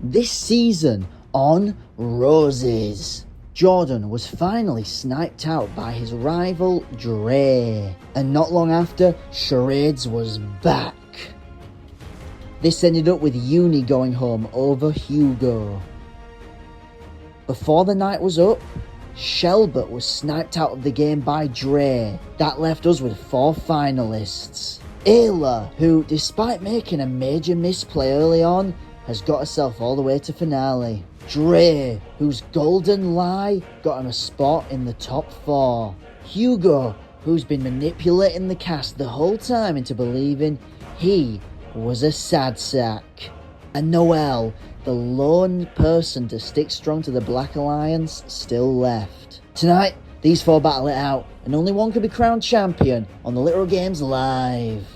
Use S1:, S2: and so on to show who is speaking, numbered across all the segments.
S1: This season on Roses, Jordan was finally sniped out by his rival Dre, and not long after, Charades was back. This ended up with Uni going home over Hugo. Before the night was up, Shelbert was sniped out of the game by Dre. That left us with 4 finalists. Ayla, who, despite making a major misplay early on, has got herself all the way to finale. Dre, whose golden lie got him a spot in the top 4. Hugo, who's been manipulating the cast the whole time into believing he was a sad sack. And Noel, the lone person to stick strong to the Black Alliance, still left. Tonight, these 4 battle it out, and only one can be crowned champion on the Literal Games Live.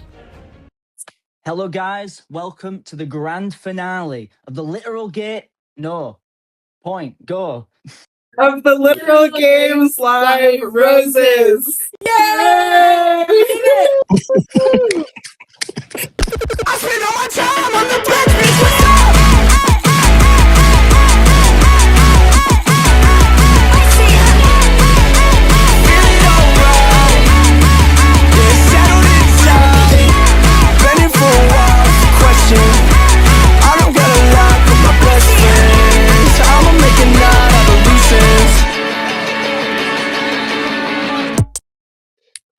S2: Hello guys, welcome to the grand finale of the Literal Game... No. Point. Go.
S3: Of the Literal Games Live Roses. Yay! I spend all my time on the black beach with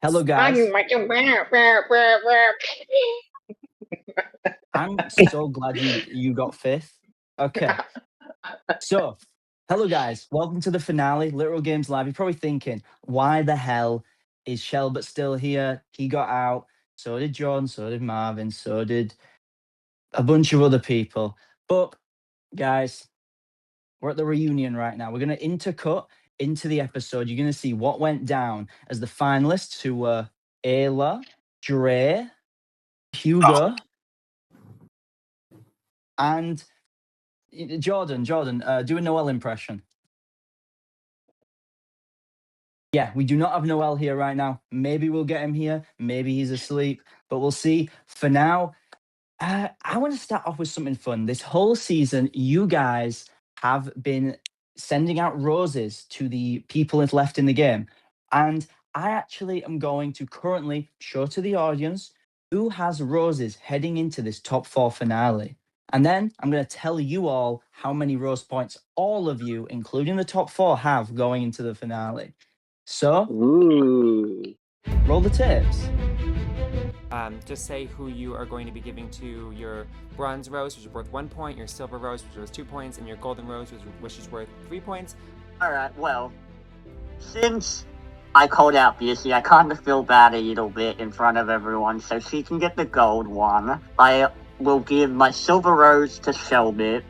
S2: Hello guys. I'm so glad you got 5th. Okay. So, hello guys. Welcome to the finale, Literal Games Live. You're probably thinking, why the hell is Shelbert still here? He got out. So did John. So did Marvin. So did a bunch of other people. But, guys, we're at the reunion right now. We're going to intercut into the episode. You're going to see what went down as the finalists, who were Ayla, Dre, Hugo, and Jordan. Do a Noel impression. Yeah, we do not have Noel here right now. Maybe we'll get him here. Maybe he's asleep, but we'll see. For now, I want to start off with something fun. This whole season, you guys have been sending out roses to the people left in the game. And I actually am going to currently show to the audience who has roses heading into this top 4 finale. And then I'm going to tell you all how many rose points all of you, including the top 4, have going into the finale. So, roll the tapes.
S4: Just say who you are going to be giving to your bronze rose, which is worth 1 point, your silver rose, which is worth 2 points, and your golden rose, which is worth 3 points.
S5: Alright, well, since I called out Busey, I kind of feel bad a little bit in front of everyone, so she can get the gold one. I will give my silver rose to Shelbert.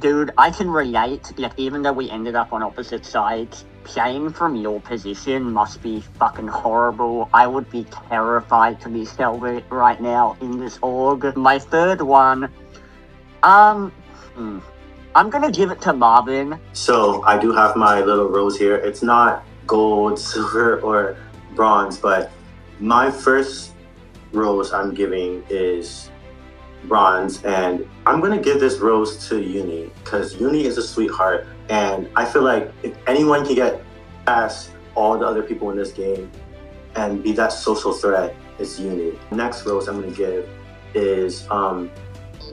S5: Dude, I can relate, like, even though we ended up on opposite sides, playing from your position must be fucking horrible. I would be terrified to be Shelbert right now in this org. My third one, I'm gonna give it to Marvin.
S6: So, I do have my little rose here. It's not gold, silver, or bronze, but my first rose I'm giving is bronze, and I'm gonna give this rose to Uni because Uni is a sweetheart, and I feel like if anyone can get past all the other people in this game and be that social threat, it's Uni. Next rose I'm gonna give is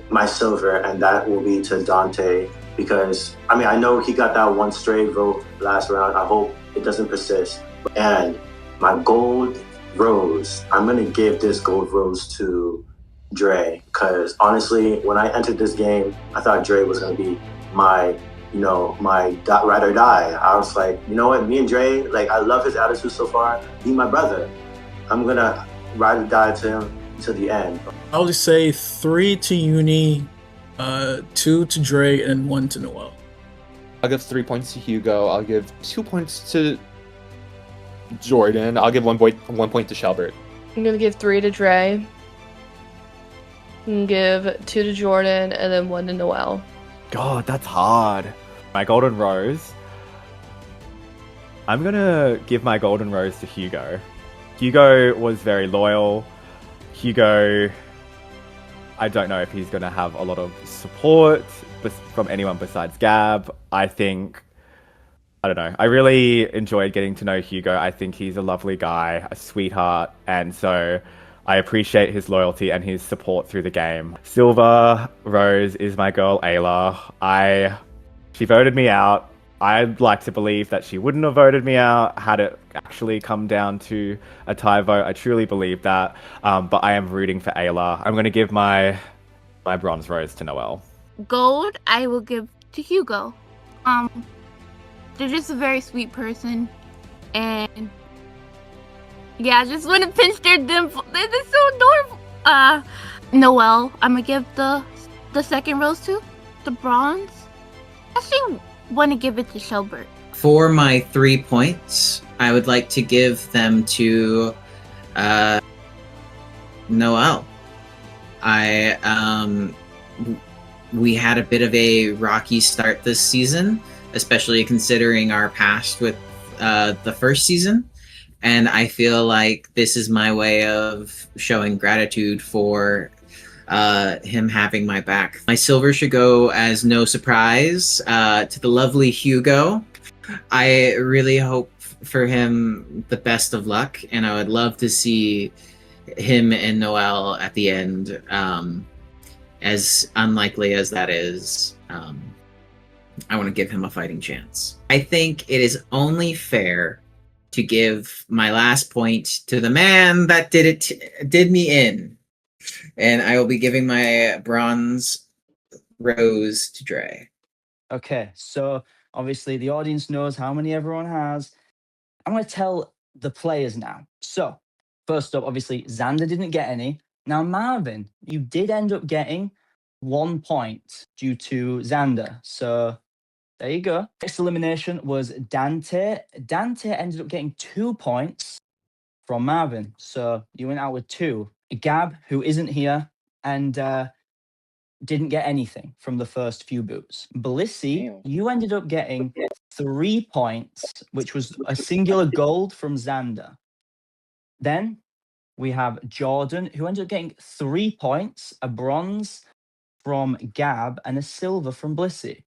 S6: my silver, and that will be to Dante because I know he got that one stray vote last round. I hope it doesn't persist. And my gold rose, I'm gonna give this gold rose to Dre, because honestly, when I entered this game, I thought Dre was gonna be my ride or die. I was like, you know what, me and Dre, like, I love his attitude so far. He's my brother. I'm gonna ride or die to him to the end.
S7: I'll just say 3 to Uni, 2 to Dre, and 1 to Noel.
S8: I'll give 3 points to Hugo. I'll give 2 points to Jordan. I'll give 1 point to Shelbert.
S9: I'm gonna give 3 to Dre. I'm gonna give 2 to Jordan, and then 1 to Noel.
S10: God, that's hard. My golden rose. I'm gonna give my golden rose to Hugo. Hugo was very loyal. Hugo I don't know if he's going to have a lot of support from anyone besides Gab. I don't know. I really enjoyed getting to know Hugo. I think he's a lovely guy, a sweetheart, and so I appreciate his loyalty and his support through the game. Silver Rose is my girl, Ayla. She voted me out. I'd like to believe that she wouldn't have voted me out had it actually come down to a tie vote. I truly believe that. But I am rooting for Ayla. I'm going to give my bronze rose to Noel.
S11: Gold, I will give to Hugo. They're just a very sweet person, and yeah, I just want to pinch their dimple. They're so adorable. Noel, I'm gonna give the second rose to. The bronze, I actually want to give it to Shelbert.
S12: For my 3 points, I would like to give them to Noel. We had a bit of a rocky start this season, especially considering our past with the first season. And I feel like this is my way of showing gratitude for him having my back. My silver should go as no surprise to the lovely Hugo. I really hope for him the best of luck, and I would love to see him and Noel at the end. As unlikely as that is, I want to give him a fighting chance. I think it is only fair to give my last point to the man that did me in, and I will be giving my bronze rose to Dre.
S2: Okay, so obviously the audience knows how many everyone has. I'm going to tell the players now. So, first up, obviously, Xander didn't get any. Now, Marvin, you did end up getting 1 point due to Xander. So, there you go. Next elimination was Dante. Dante ended up getting 2 points from Marvin. So, you went out with 2. Gab, who isn't here, and didn't get anything from the first few boots. Blissy, you ended up getting 3 points, which was a singular gold from Xander. Then we have Jordan, who ended up getting 3 points, a bronze from Gab, and a silver from Blissy.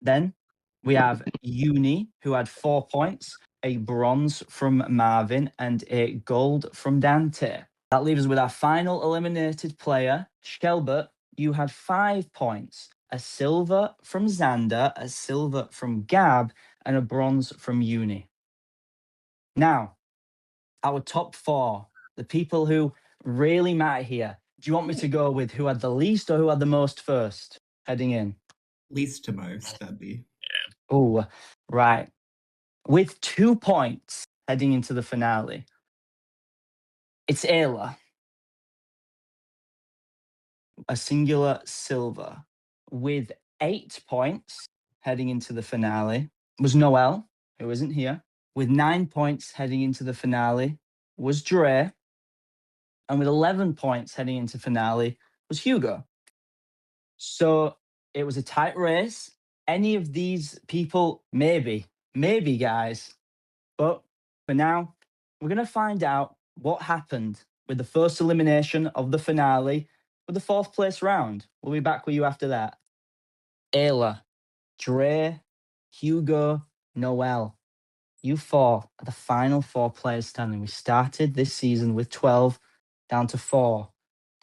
S2: Then we have Uni, who had 4 points, a bronze from Marvin, and a gold from Dante. That leaves us with our final eliminated player, Shelbert. You had 5 points, a silver from Xander, a silver from Gab, and a bronze from Uni. Now, our top 4, the people who really matter here. Do you want me to go with who had the least or who had the most first, heading in?
S13: Least to most, that'd be.
S2: Oh, right. With 2 points heading into the finale, it's Ayla. A singular silver. With 8 points heading into the finale was Noel, who isn't here. With 9 points heading into the finale was Dre. And with 11 points heading into finale was Hugo. So it was a tight race. Any of these people, maybe, guys. But for now, we're going to find out what happened with the first elimination of the finale with the 4th place round. We'll be back with you after that. Ayla, Dre, Hugo, Noel. You 4 are the final 4 players standing. We started this season with 12, down to 4.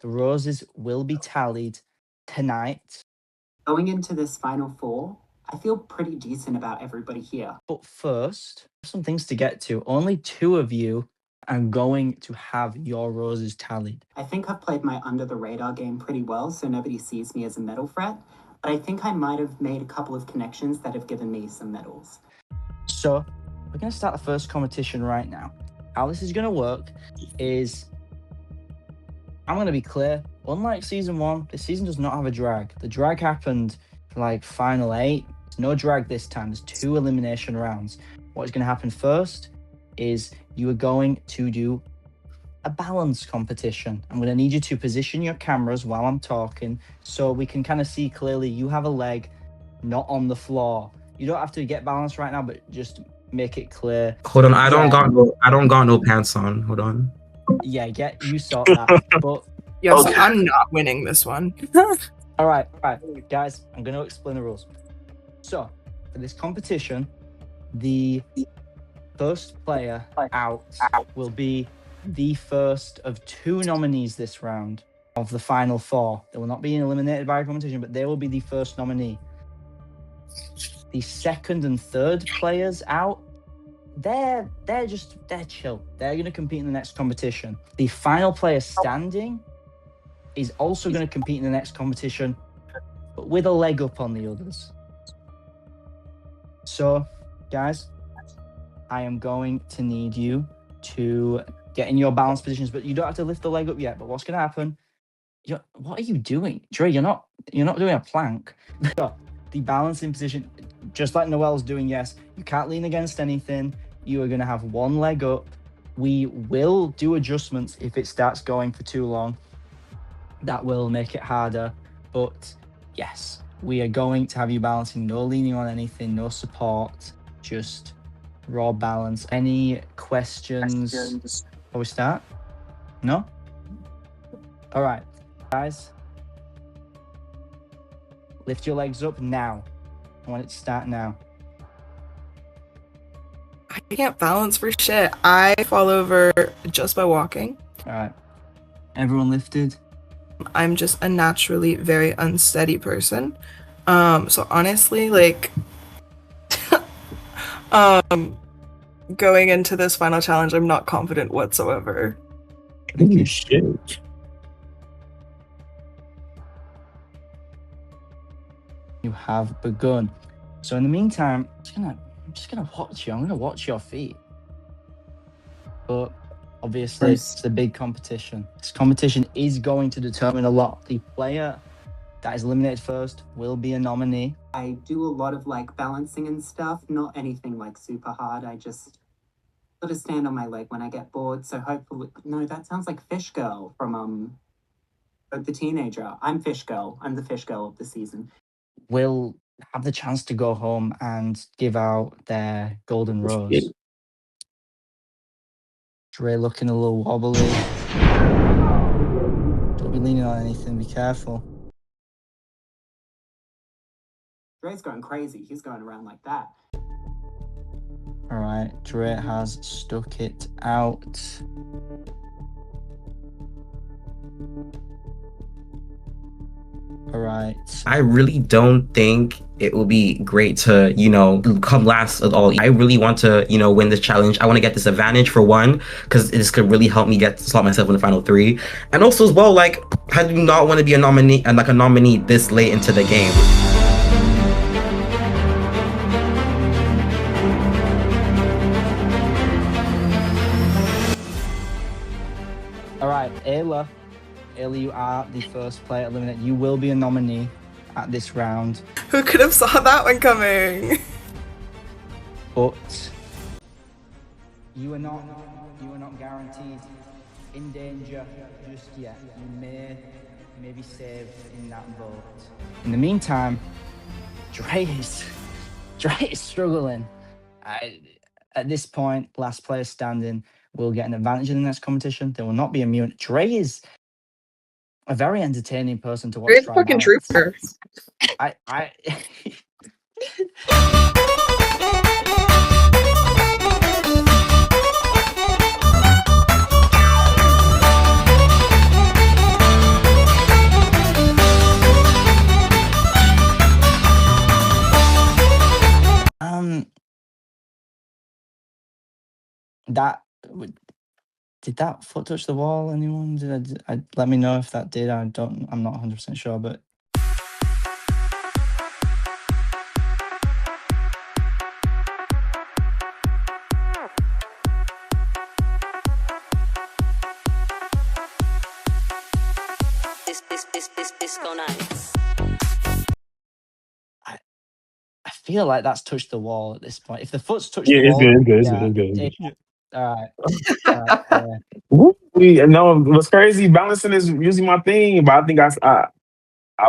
S2: The roses will be tallied tonight.
S14: Going into this final 4, I feel pretty decent about everybody here.
S2: But first, some things to get to. Only 2 of you are going to have your roses tallied.
S14: I think I've played my under the radar game pretty well, so nobody sees me as a medal threat. But I think I might have made a couple of connections that have given me some medals.
S2: So, we're going to start the first competition right now. How this is going to work is, I'm going to be clear, unlike season 1, this season does not have a drag. The drag happened for like final 8. There's no drag this time. There's 2 elimination rounds. What is going to happen first is you are going to do a balance competition. I'm going to need you to position your cameras while I'm talking so we can kind of see clearly you have a leg not on the floor. You don't have to get balanced right now, but just make it clear.
S15: Hold on, I don't got no pants on. Hold on.
S2: Yeah, you sort that. But
S15: Yeah, so I'm not winning this one.
S2: All right, guys, I'm going to explain the rules. So, for this competition, the first player out will be the first of 2 nominees this round of the final 4. They will not be eliminated by a competition, but they will be the first nominee. The second and third players out, they're chill. They're going to compete in the next competition. The final player standing is also going to compete in the next competition, but with a leg up on the others. So, guys, I am going to need you to get in your balance positions, but you don't have to lift the leg up yet. But what's going to happen? What are you doing, Dre? You're not doing a plank. The balancing position, just like Noel's doing. Yes, you can't lean against anything. You are going to have one leg up. We will do adjustments if it starts going for too long. That will make it harder. But yes, we are going to have you balancing. No leaning on anything. No support. Just raw balance. Any questions before we start? No? All right, guys. Lift your legs up now. I want it to start now.
S15: I can't balance for shit. I fall over just by walking.
S2: All right. Everyone lifted?
S15: I'm just a naturally very unsteady person. So honestly, like, going into this final challenge, I'm not confident whatsoever.
S2: Holy shit. You have begun. So in the meantime, I'm just gonna watch you. I'm gonna watch your feet. But obviously, it's a big competition. This competition is going to determine a lot. The player that is eliminated first will be a nominee.
S14: I do a lot of like balancing and stuff, not anything like super hard. I just sort of stand on my leg when I get bored. So hopefully, no, that sounds like Fish Girl from the teenager. I'm Fish Girl. I'm the Fish Girl of the season.
S2: Will have the chance to go home and give out their golden rose. Dre looking a little wobbly. Don't be leaning on anything, be careful.
S14: Dre's going crazy. He's going around like that.
S2: All right, Dre has stuck it out. All right.
S16: I really don't think it will be great to, come last at all. I really want to, win this challenge. I want to get this advantage for one, because this could really help me slot myself in the final 3. And also as well, like, I do not want to be a nominee this late into the game.
S2: All right, Ayla, you are the first player eliminated. You will be a nominee at this round.
S15: Who could have saw that one coming?
S2: But you are not guaranteed in danger just yet. You may be saved in that vote. In the meantime, Dre is struggling. At this point, last player standing will get an advantage in the next competition. They will not be immune. Dre is a very entertaining person to watch.
S15: Dre's a fucking trooper.
S2: I did that foot touch the wall? Anyone? Let me know if that did. I'm not 100% sure, but
S17: Disco nights.
S2: I feel like that's touched the wall at this point. If the foot's touched
S18: Yeah,
S2: the
S18: it's
S2: wall,
S18: good. It's good.
S2: all right.
S18: No, what's crazy? Balancing is usually my thing, but I think I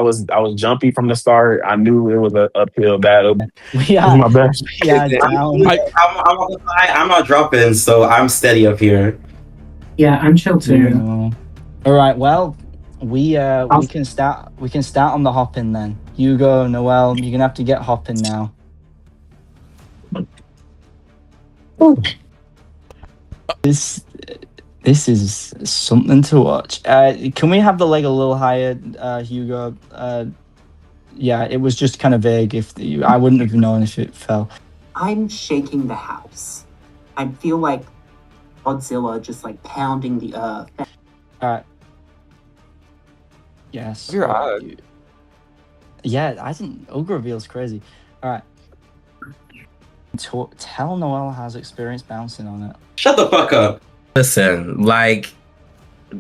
S18: was jumpy from the start. I knew it was an uphill battle.
S2: We
S18: are my best.
S2: Yeah, down.
S16: I'm not dropping, so I'm steady up here.
S14: Yeah, I'm chill too.
S2: All right. Well, we can start on the hopping then. Hugo, Noel, you're gonna have to get hopping now. This is something to watch. Can we have the leg a little higher, Hugo? Yeah, it was just kind of vague. I wouldn't have known if it fell.
S14: I'm shaking the house. I feel like Godzilla just like pounding the earth.
S2: All right. Yes.
S4: You're
S2: right. Yeah, I didn't. Ogre reveal's crazy. All right. Tell Noel has experience bouncing on it.
S16: Shut the fuck up. Listen, like,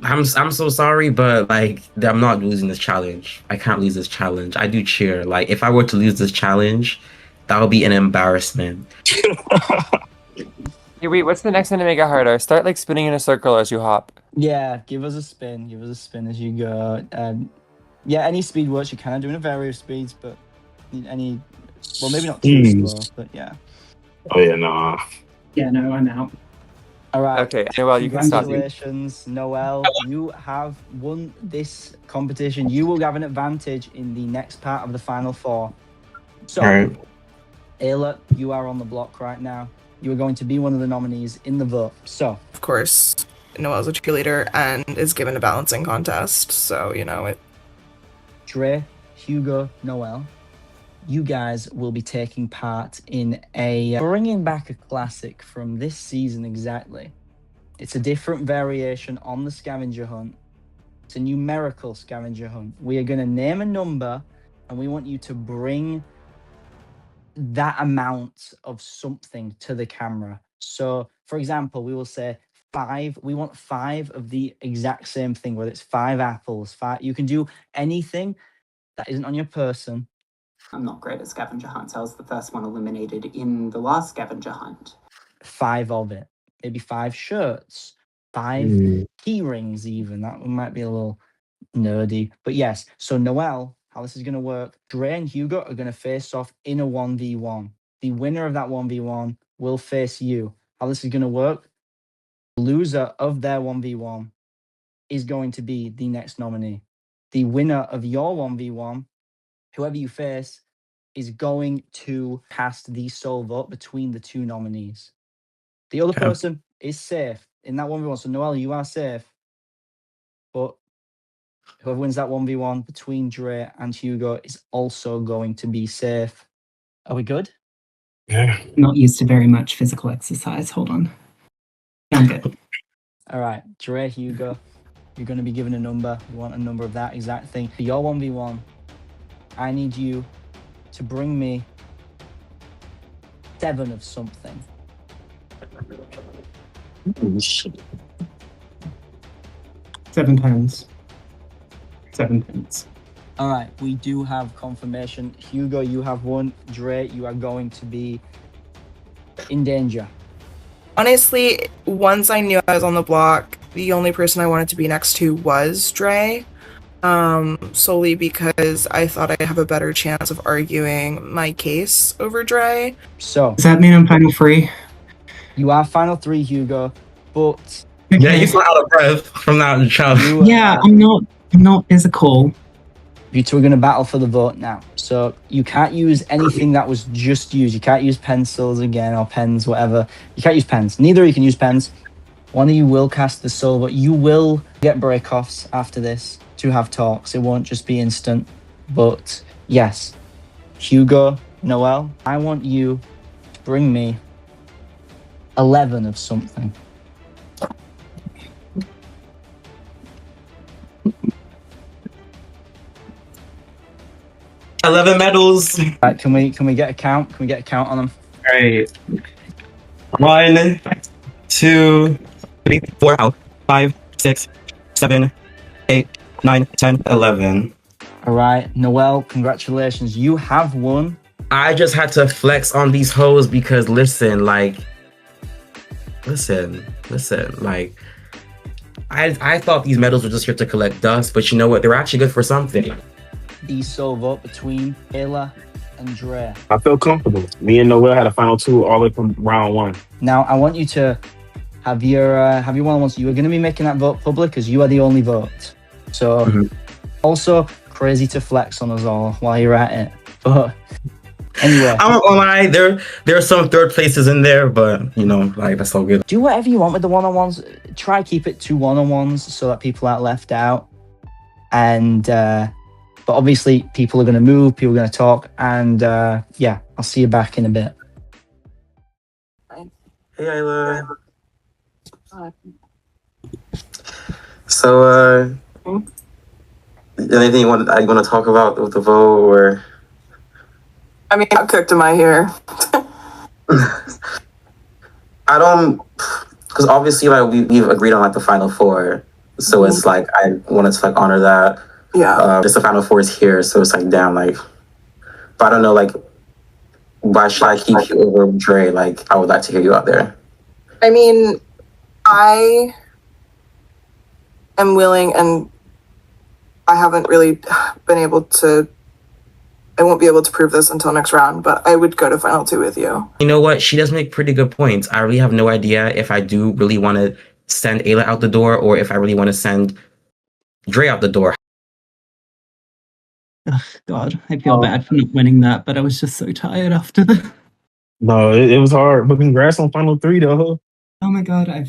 S16: I'm so sorry, but like, I'm not losing this challenge. I can't lose this challenge. I do cheer. Like, if I were to lose this challenge, that would be an embarrassment.
S4: Hey, wait, what's the next one to make it harder? Start like spinning in a circle as you hop.
S2: Yeah, give us a spin. Give us a spin as you go. Yeah, any speed works. You kind of doing a variety of speeds, but any, well, maybe not too slow, but yeah.
S18: Oh yeah, no.
S14: Yeah, no, I'm out.
S2: All right.
S4: Okay, Noel, you can stop.
S2: Congratulations, Noel. You have won this competition. You will have an advantage in the next part of the final four. So,
S16: right.
S2: Ayla, you are on the block right now. You are going to be one of the nominees in the vote. So,
S15: Of course, Noel's a cheerleader and is given a balancing contest, so you know it.
S2: Dre, Hugo, Noel, you guys will be taking part in bringing back a classic from this season exactly. It's a different variation on the scavenger hunt. It's a numerical scavenger hunt. We are going to name a number and we want you to bring that amount of something to the camera. So, for example, we will say 5. We want 5 of the exact same thing, whether it's 5 apples, 5. You can do anything that isn't on your person.
S14: I'm not great at scavenger hunts. I was the first one eliminated in the last scavenger hunt.
S2: 5 of it. Maybe 5 shirts, 5 key rings even. That one might be a little nerdy. But yes, so Noel, how this is going to work, Dre and Hugo are going to face off in a 1v1. The winner of that 1v1 will face you. How this is going to work, the loser of their 1v1 is going to be the next nominee. The winner of your 1v1, whoever you face, is going to cast the sole vote between the 2 nominees. The other person is safe in that 1v1. So, Noel, you are safe. But whoever wins that 1v1 between Dre and Hugo is also going to be safe. Are we good?
S18: Yeah.
S14: Not used to very much physical exercise. Hold on. I'm good.
S2: All right, Dre, Hugo, you're going to be given a number. You want a number of that exact thing. For your 1v1, I need you to bring me 7 of something.
S14: 7 pens. 7 pens.
S2: All right, we do have confirmation. Hugo, you have won. Dre, you are going to be in danger.
S15: Honestly, once I knew I was on the block, the only person I wanted to be next to was Dre. Solely because I thought I'd have a better chance of arguing my case over Dre.
S2: So,
S14: does that mean I'm final 3?
S2: You are final 3, Hugo, but...
S16: Yeah, you sound out of breath from that challenge.
S14: Yeah, I'm not physical.
S2: You two are going to battle for the vote now. So you can't use anything that was just used. You can't use pencils again or pens, whatever. You can't use pens. Neither of you can use pens. One of you will cast the soul, but you will get break-offs after this to have talks. It won't just be instant. But yes, Hugo, Noel, I want you to bring me 11 of something.
S16: $11 medals.
S2: Right, can we get a count? Can we get a count on them?
S16: All right. 1, 2, 3, 4, 5, 6, 7, 8, 9, 10, 11.
S2: All right, Noel, congratulations. You have won.
S16: I just had to flex on these hoes because listen, like, I thought these medals were just here to collect dust, but you know what? They're actually good for something.
S2: The sole vote between Ayla and Dre.
S18: I feel comfortable. Me and Noel had a final 2 all the way from round 1.
S2: Now, I want you to have your one-on-one. So you are going to be making that vote public because you are the only vote. So also crazy to flex on us all while you're at it. But anyway,
S16: I'm not gonna lie, there are some third places in there, but you know, like that's all good.
S2: do whatever you want with the one-on-ones. Try keep it to one-on-ones so that people aren't left out. And but obviously people are going to move, people are going to talk, and yeah, I'll see you back in a bit.
S16: Hey, Ayla. So, anything you want to talk about with the vote, or?
S15: I mean, how cooked am I here?
S16: I don't, because obviously, like we've agreed on like the final four, so it's like I wanted to like honor that.
S15: Yeah.
S16: Just the final four is here, so it's like damn, like, but I don't know, like, why should I keep you over Dre? Like, I would like to hear you out there.
S15: I mean, I am willing, and I haven't really been able to. I won't be able to prove this until next round, but I would go to final two with you.
S16: You know what? She does make pretty good points. I really have no idea if I do really want to send Ayla out the door or if I really want to send Dre out the door.
S13: Ugh, God, I feel bad for not winning that, but I was just so tired after that.
S18: No, it was hard, but congrats on final three though.
S13: Oh my God, I'm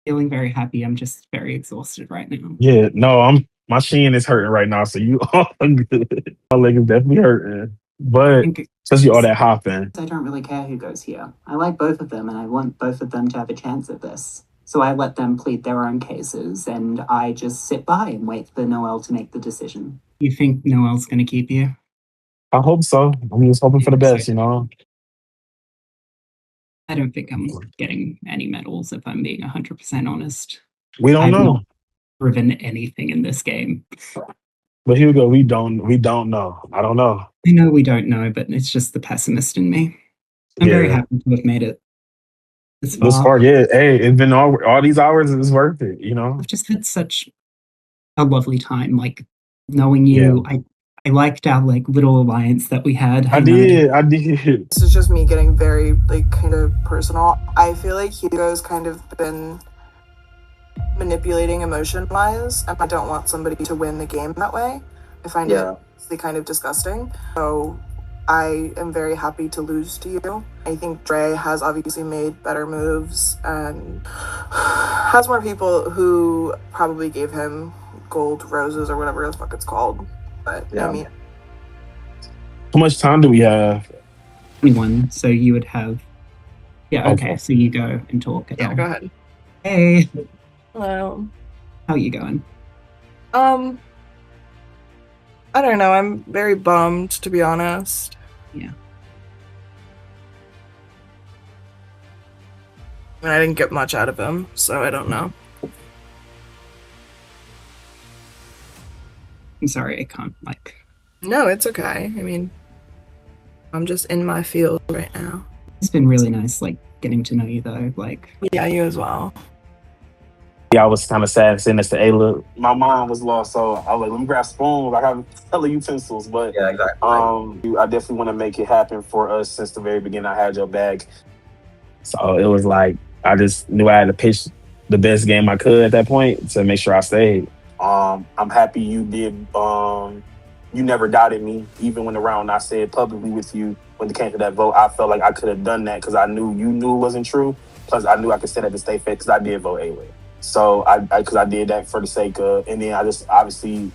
S13: feeling very happy. I'm just very exhausted right now.
S18: Yeah, no, my shin is hurting right now, so you all good. My leg is definitely hurting, but especially all that hopping.
S14: I don't really care who goes here. I like both of them, and I want both of them to have a chance at this. So I let them plead their own cases, and I just sit by and wait for Noel to make the decision.
S13: You think Noel's going to keep you?
S18: I hope so. I'm just hoping for the best, you know.
S13: I don't think I'm getting any medals, if I'm being 100% honest.
S18: We don't know.
S13: I've not proven anything in this game.
S18: But Hugo, we don't know. I don't know.
S13: I know we don't know, but it's just the pessimist in me. I'm very happy to have made it this far.
S18: Yeah. Hey, it's been all these hours is worth it, you know.
S13: I've just had such a lovely time, like knowing you. I liked our like little alliance that we had.
S18: I did.
S15: This is just me getting very like kind of personal. I feel like Hugo's kind of been manipulating emotion-wise, and I don't want somebody to win the game that way. I find it kind of disgusting. So I am very happy to lose to you. I think Dre has obviously made better moves and has more people who probably gave him gold roses or whatever the fuck it's called. But I mean,
S18: how much time do we have?
S13: 21. So you would have. Yeah. Okay. So you go and talk.
S15: Yeah. Go ahead.
S13: Hey.
S15: Hello.
S13: How are you going?
S15: I don't know. I'm very bummed, to be honest.
S13: Yeah.
S15: I mean, I didn't get much out of him, so I don't know.
S13: I'm sorry, I can't, like...
S15: No, it's okay. I mean, I'm just in my field right now.
S13: It's been really nice, like, getting to know you, though, like...
S15: Yeah, you as well.
S18: Yeah, I was kind of sad saying this to Ayla. My mind was lost, so I was like, let me grab spoons. I have hella utensils, but
S16: yeah, exactly.
S18: I definitely want to make it happen for us since the very beginning. I had your back. So it was like, I just knew I had to pitch the best game I could at that point to make sure I stayed. I'm happy you did. You never doubted me, even when the round I said publicly with you when it came to that vote. I felt like I could have done that because I knew you knew it wasn't true. Plus, I knew I could say that to stay fair because I did vote Ayla. So because I did that for the sake of, and then I just obviously,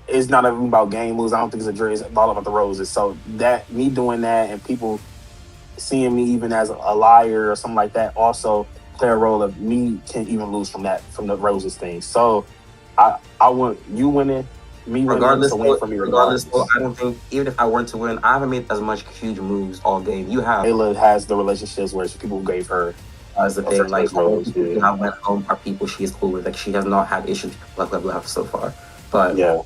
S18: it's not even about game moves. I don't think it's a jury. It's all about the roses. So that me doing that and people seeing me even as a liar or something like that also play a role of me can't even lose from the roses thing. So I want you winning, me
S16: regardless
S18: winning, to win for me regardless.
S16: I don't think even if I weren't to win, I haven't made as much huge moves all game. You have.
S18: Ayla has the relationships where people gave her.
S16: As the thing, like all the people who have went home are people she is cool with. Like she has not had issues like we have so far. But
S18: yeah,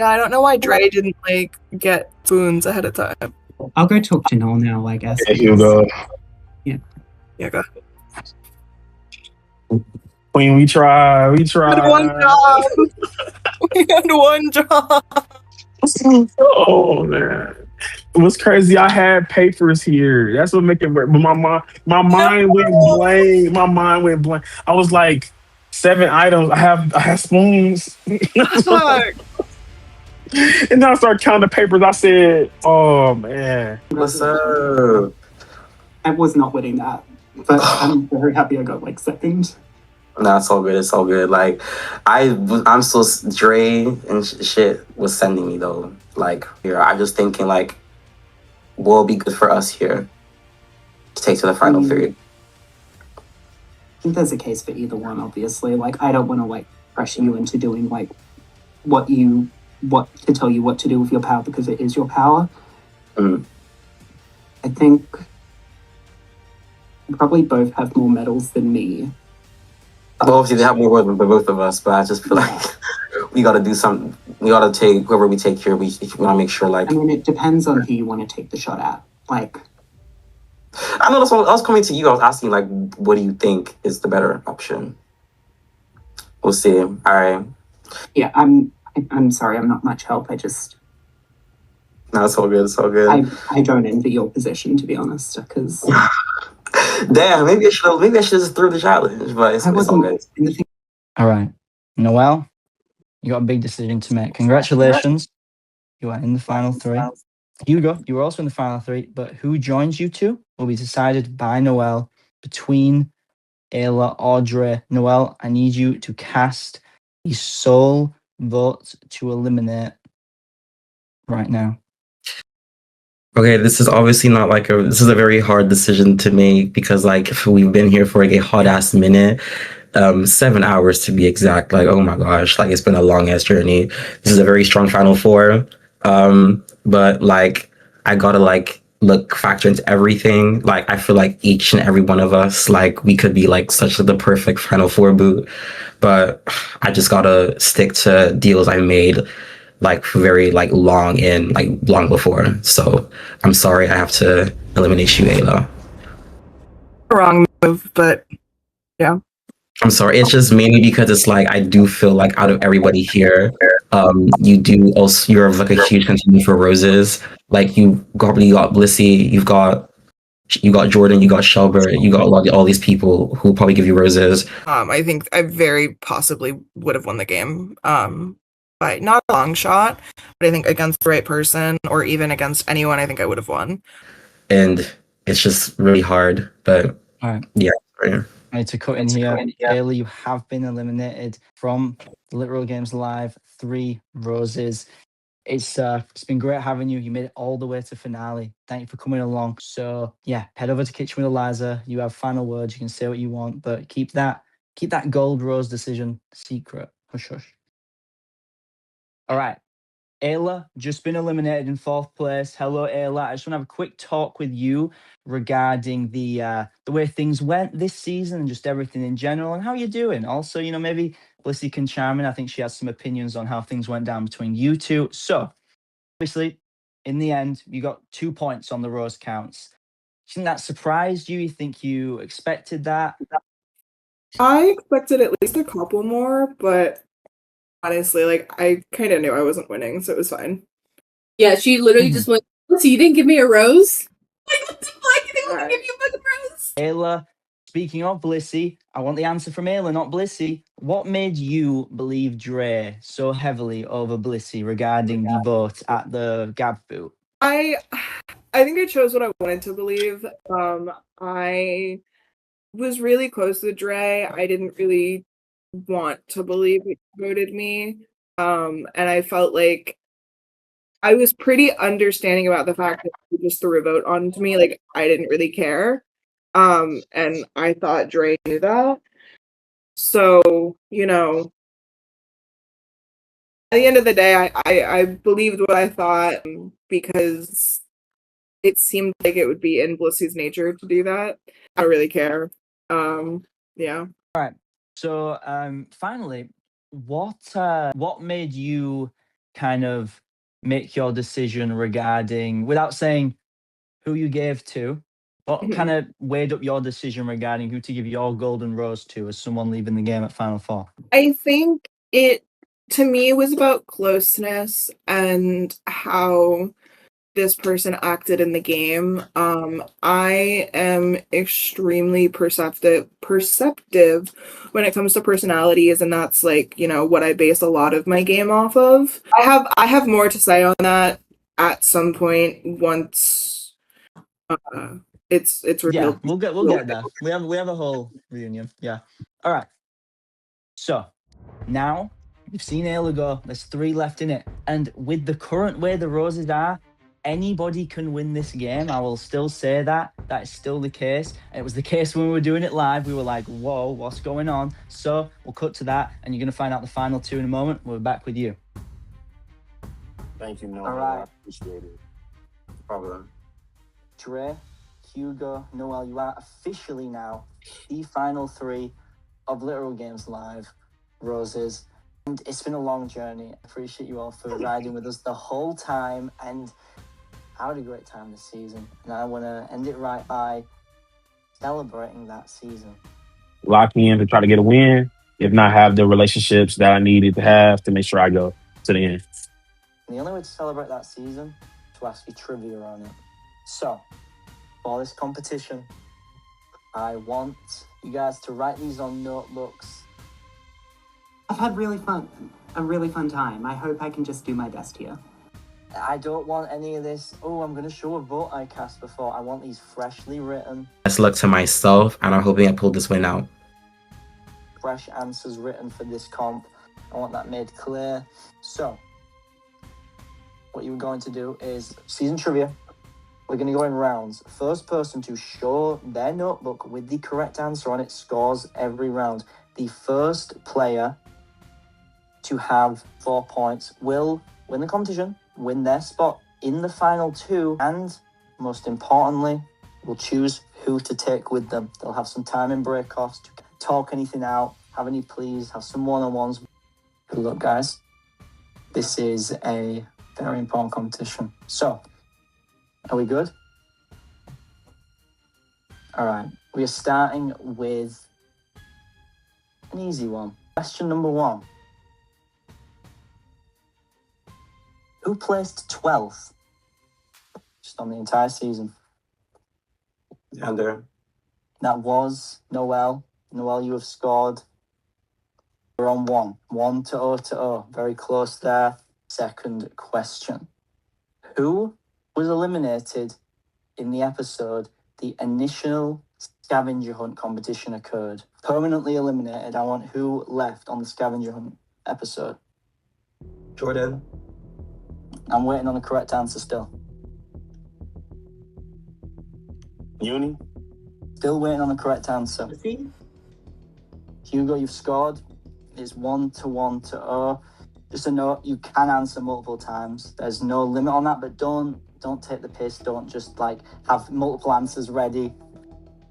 S15: I don't know why Dre didn't like get spoons ahead of time.
S13: I'll go talk to Noel now, I guess.
S18: Yeah, Hugo.
S13: Yeah.
S15: Yeah, go.
S18: Queen, we tried.
S15: We had one job. We had one job.
S18: Oh man. It was crazy. I had papers here. That's what make it work. But my mind went blank. My mind went blank. I was like, 7 items. I have spoons. And then I started counting the papers. I said, "Oh man,
S8: What's up?"
S14: I was not winning that, but I'm very happy I got like second.
S16: Nah, it's all good. It's all good. Like, I'm so Dre and shit was sending me though. Like, here, I'm just thinking like, what will be good for us here to take to the final three.
S14: I think there's a case for either one, obviously. Like, I don't want to like pressure you into doing like what to tell you what to do with your power because it is your power. I think you probably both have more medals than me.
S16: Well, obviously they have more words than both of us, but I just feel like we got to do something. We got to take whoever we take here. We want to make sure, like.
S14: I mean, it depends on who you want to take the shot at. Like,
S16: I know that's what I was coming to you. I was asking, like, what do you think is the better option? We'll see. All right.
S14: Yeah, I'm sorry. I'm not much help. I just.
S16: No, it's all good. It's all good.
S14: I don't envy your position, to be honest, because.
S16: Damn, maybe I should just throw the challenge, but it's all good.
S2: All right, Noel, you got a big decision to make. Congratulations, you are in the final three. Hugo, you were also in the final three, but who joins you two will be decided by Noel between Ayla or Dre. Noel, I need you to cast a sole vote to eliminate right now.
S16: Okay, this is obviously not like this is a very hard decision to make because like we've been here for like a hot ass minute. 7 hours to be exact. Like, oh my gosh, like it's been a long ass journey. This is a very strong final four. But like I gotta like factor into everything. Like I feel like each and every one of us, like we could be like such the perfect final four boot. But I just gotta stick to deals I made like very like long before. So I'm sorry I have to eliminate you, Ayla.
S15: Wrong move, but yeah.
S16: I'm sorry. It's just mainly because it's like I do feel like out of everybody here, you're like a huge contender for roses. Like you probably got Blissey, you got Jordan, you got Shelbert, you got all these people who probably give you roses.
S15: I think I very possibly would have won the game. By not a long shot, but I think against the right person or even against anyone, I think I would have won.
S16: And it's just really hard. But yeah.
S2: I need to cut in here. Ayla, you have been eliminated from Literal Games Live 3 Roses. It's been great having you. You made it all the way to finale. Thank you for coming along. So yeah, head over to Kitchen with Eliza. You have final words. You can say what you want, but keep that gold rose decision secret. Hush hush. All right. Ayla, just been eliminated in 4th place. Hello, Ayla. I just want to have a quick talk with you regarding the way things went this season and just everything in general and how you're doing. Also, maybe Blissey can chime in. I think she has some opinions on how things went down between you two. So, obviously, in the end, you got 2 points on the rose counts. Do you think that surprised you? You think you expected that?
S15: I expected at least a couple more, but honestly, like I kind of knew I wasn't winning, so it was fine.
S17: Yeah, she literally just went, so you didn't give me a rose? Like, what the fuck? You didn't want to give you a fucking rose?
S2: Ayla, speaking of Blissey, I want the answer from Ayla, not Blissey. What made you believe Dre so heavily over Blissey regarding the vote at the Gab boot?
S15: I think I chose what I wanted to believe. I was really close to Dre. I didn't really want to believe he voted me. And I felt like I was pretty understanding about the fact that he just threw a vote onto me. Like I didn't really care. And I thought Dre knew that. So, at the end of the day, I believed what I thought because it seemed like it would be in Blissey's nature to do that. I don't really care. Yeah.
S2: All right. So, finally, what made you kind of make your decision regarding, without saying who you gave to, what kind of weighed up your decision regarding who to give your golden rose to as someone leaving the game at Final Four?
S15: I think it, to me, was about closeness and how this person acted in the game. I am extremely perceptive when it comes to personalities, and that's like, you know, what I base a lot of my game off of. I have more to say on that at some point once it's revealed.
S2: Yeah, we'll get there. We have a whole reunion. Yeah. All right. So now you've seen Ayla go. There's 3 left in it, and with the current way the roses are, anybody can win this game. I will still say that. That is still the case. And it was the case when we were doing it live. We were like, whoa, what's going on? So we'll cut to that, and you're going to find out the final 2 in a moment. We're back with you.
S18: Thank you, Noel.
S2: All right.
S18: I appreciate it.
S6: No problem.
S2: Dre, Hugo, Noel, you are officially now the final 3 of Literal Games Live Roses. And it's been a long journey. I appreciate you all for riding with us the whole time, and I had a great time this season. And I want to end it right by celebrating that season.
S18: Lock in to try to get a win. If not, have the relationships that I needed to have to make sure I go to the end.
S2: And the only way to celebrate that season is to ask you trivia on it. So, for this competition, I want you guys to write these on notebooks.
S14: I've had a really fun time. I hope I can just do my best here.
S2: I don't want any of this, oh, I'm going to show a vote I cast before. I want these freshly written,
S16: Best luck to myself, and I'm hoping I pull this win out.
S2: fresh answers written for this comp. I want that made clear. So, what you're going to do is season trivia. We're going to go in rounds. First person to show their notebook with the correct answer on it scores every round. The first player to have 4 points will win the competition, win their spot in the final 2, and most importantly, will choose who to take with them. They'll have some time in break-offs to talk anything out, have any pleas, have some one-on-ones. Good luck, guys. This is a very important competition. So, are we good? All right. We are starting with an easy one. Question number 1. Who placed 12th just on the entire season?
S6: Under.
S2: That was Noel. Noel, you have scored. We're on 1. 1 to 0 to 0. Very close there. Second question. Who was eliminated in the episode the initial scavenger hunt competition occurred? Permanently eliminated. I want who left on the scavenger hunt episode.
S6: Jordan.
S2: I'm waiting on the correct answer still.
S18: Uni.
S2: Still waiting on the correct answer. Hugo, you've scored. It's 1 to 1 to 0. Just a note, you can answer multiple times. There's no limit on that, but don't take the piss. Don't just like have multiple answers ready.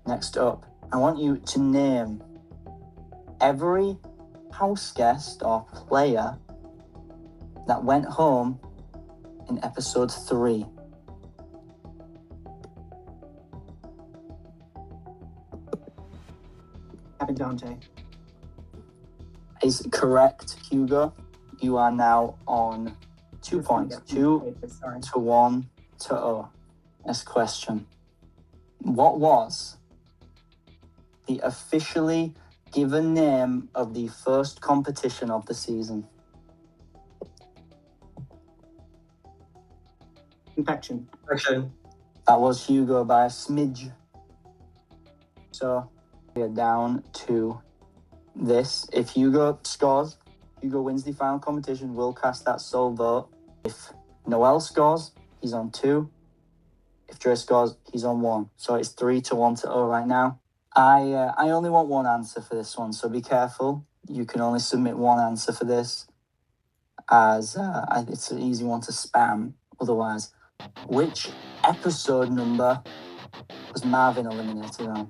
S2: Next up, I want you to name every house guest or player that went home in episode 3.
S14: Captain Dante.
S2: Is correct, Hugo. You are now on 2 points. 2 to 1 to 0. Next question. What was the officially given name of the first competition of the season?
S14: Infection.
S2: That was Hugo by a smidge. So we are down to this. If Hugo scores, Hugo wins the final competition, we'll cast that sole vote. If Noel scores, he's on 2. If Dre scores, he's on 1. So it's 3 to 1 to 0 right now. I only want one answer for this one, so be careful. You can only submit one answer for this, as it's an easy one to spam otherwise. Which episode number was Marvin eliminated on?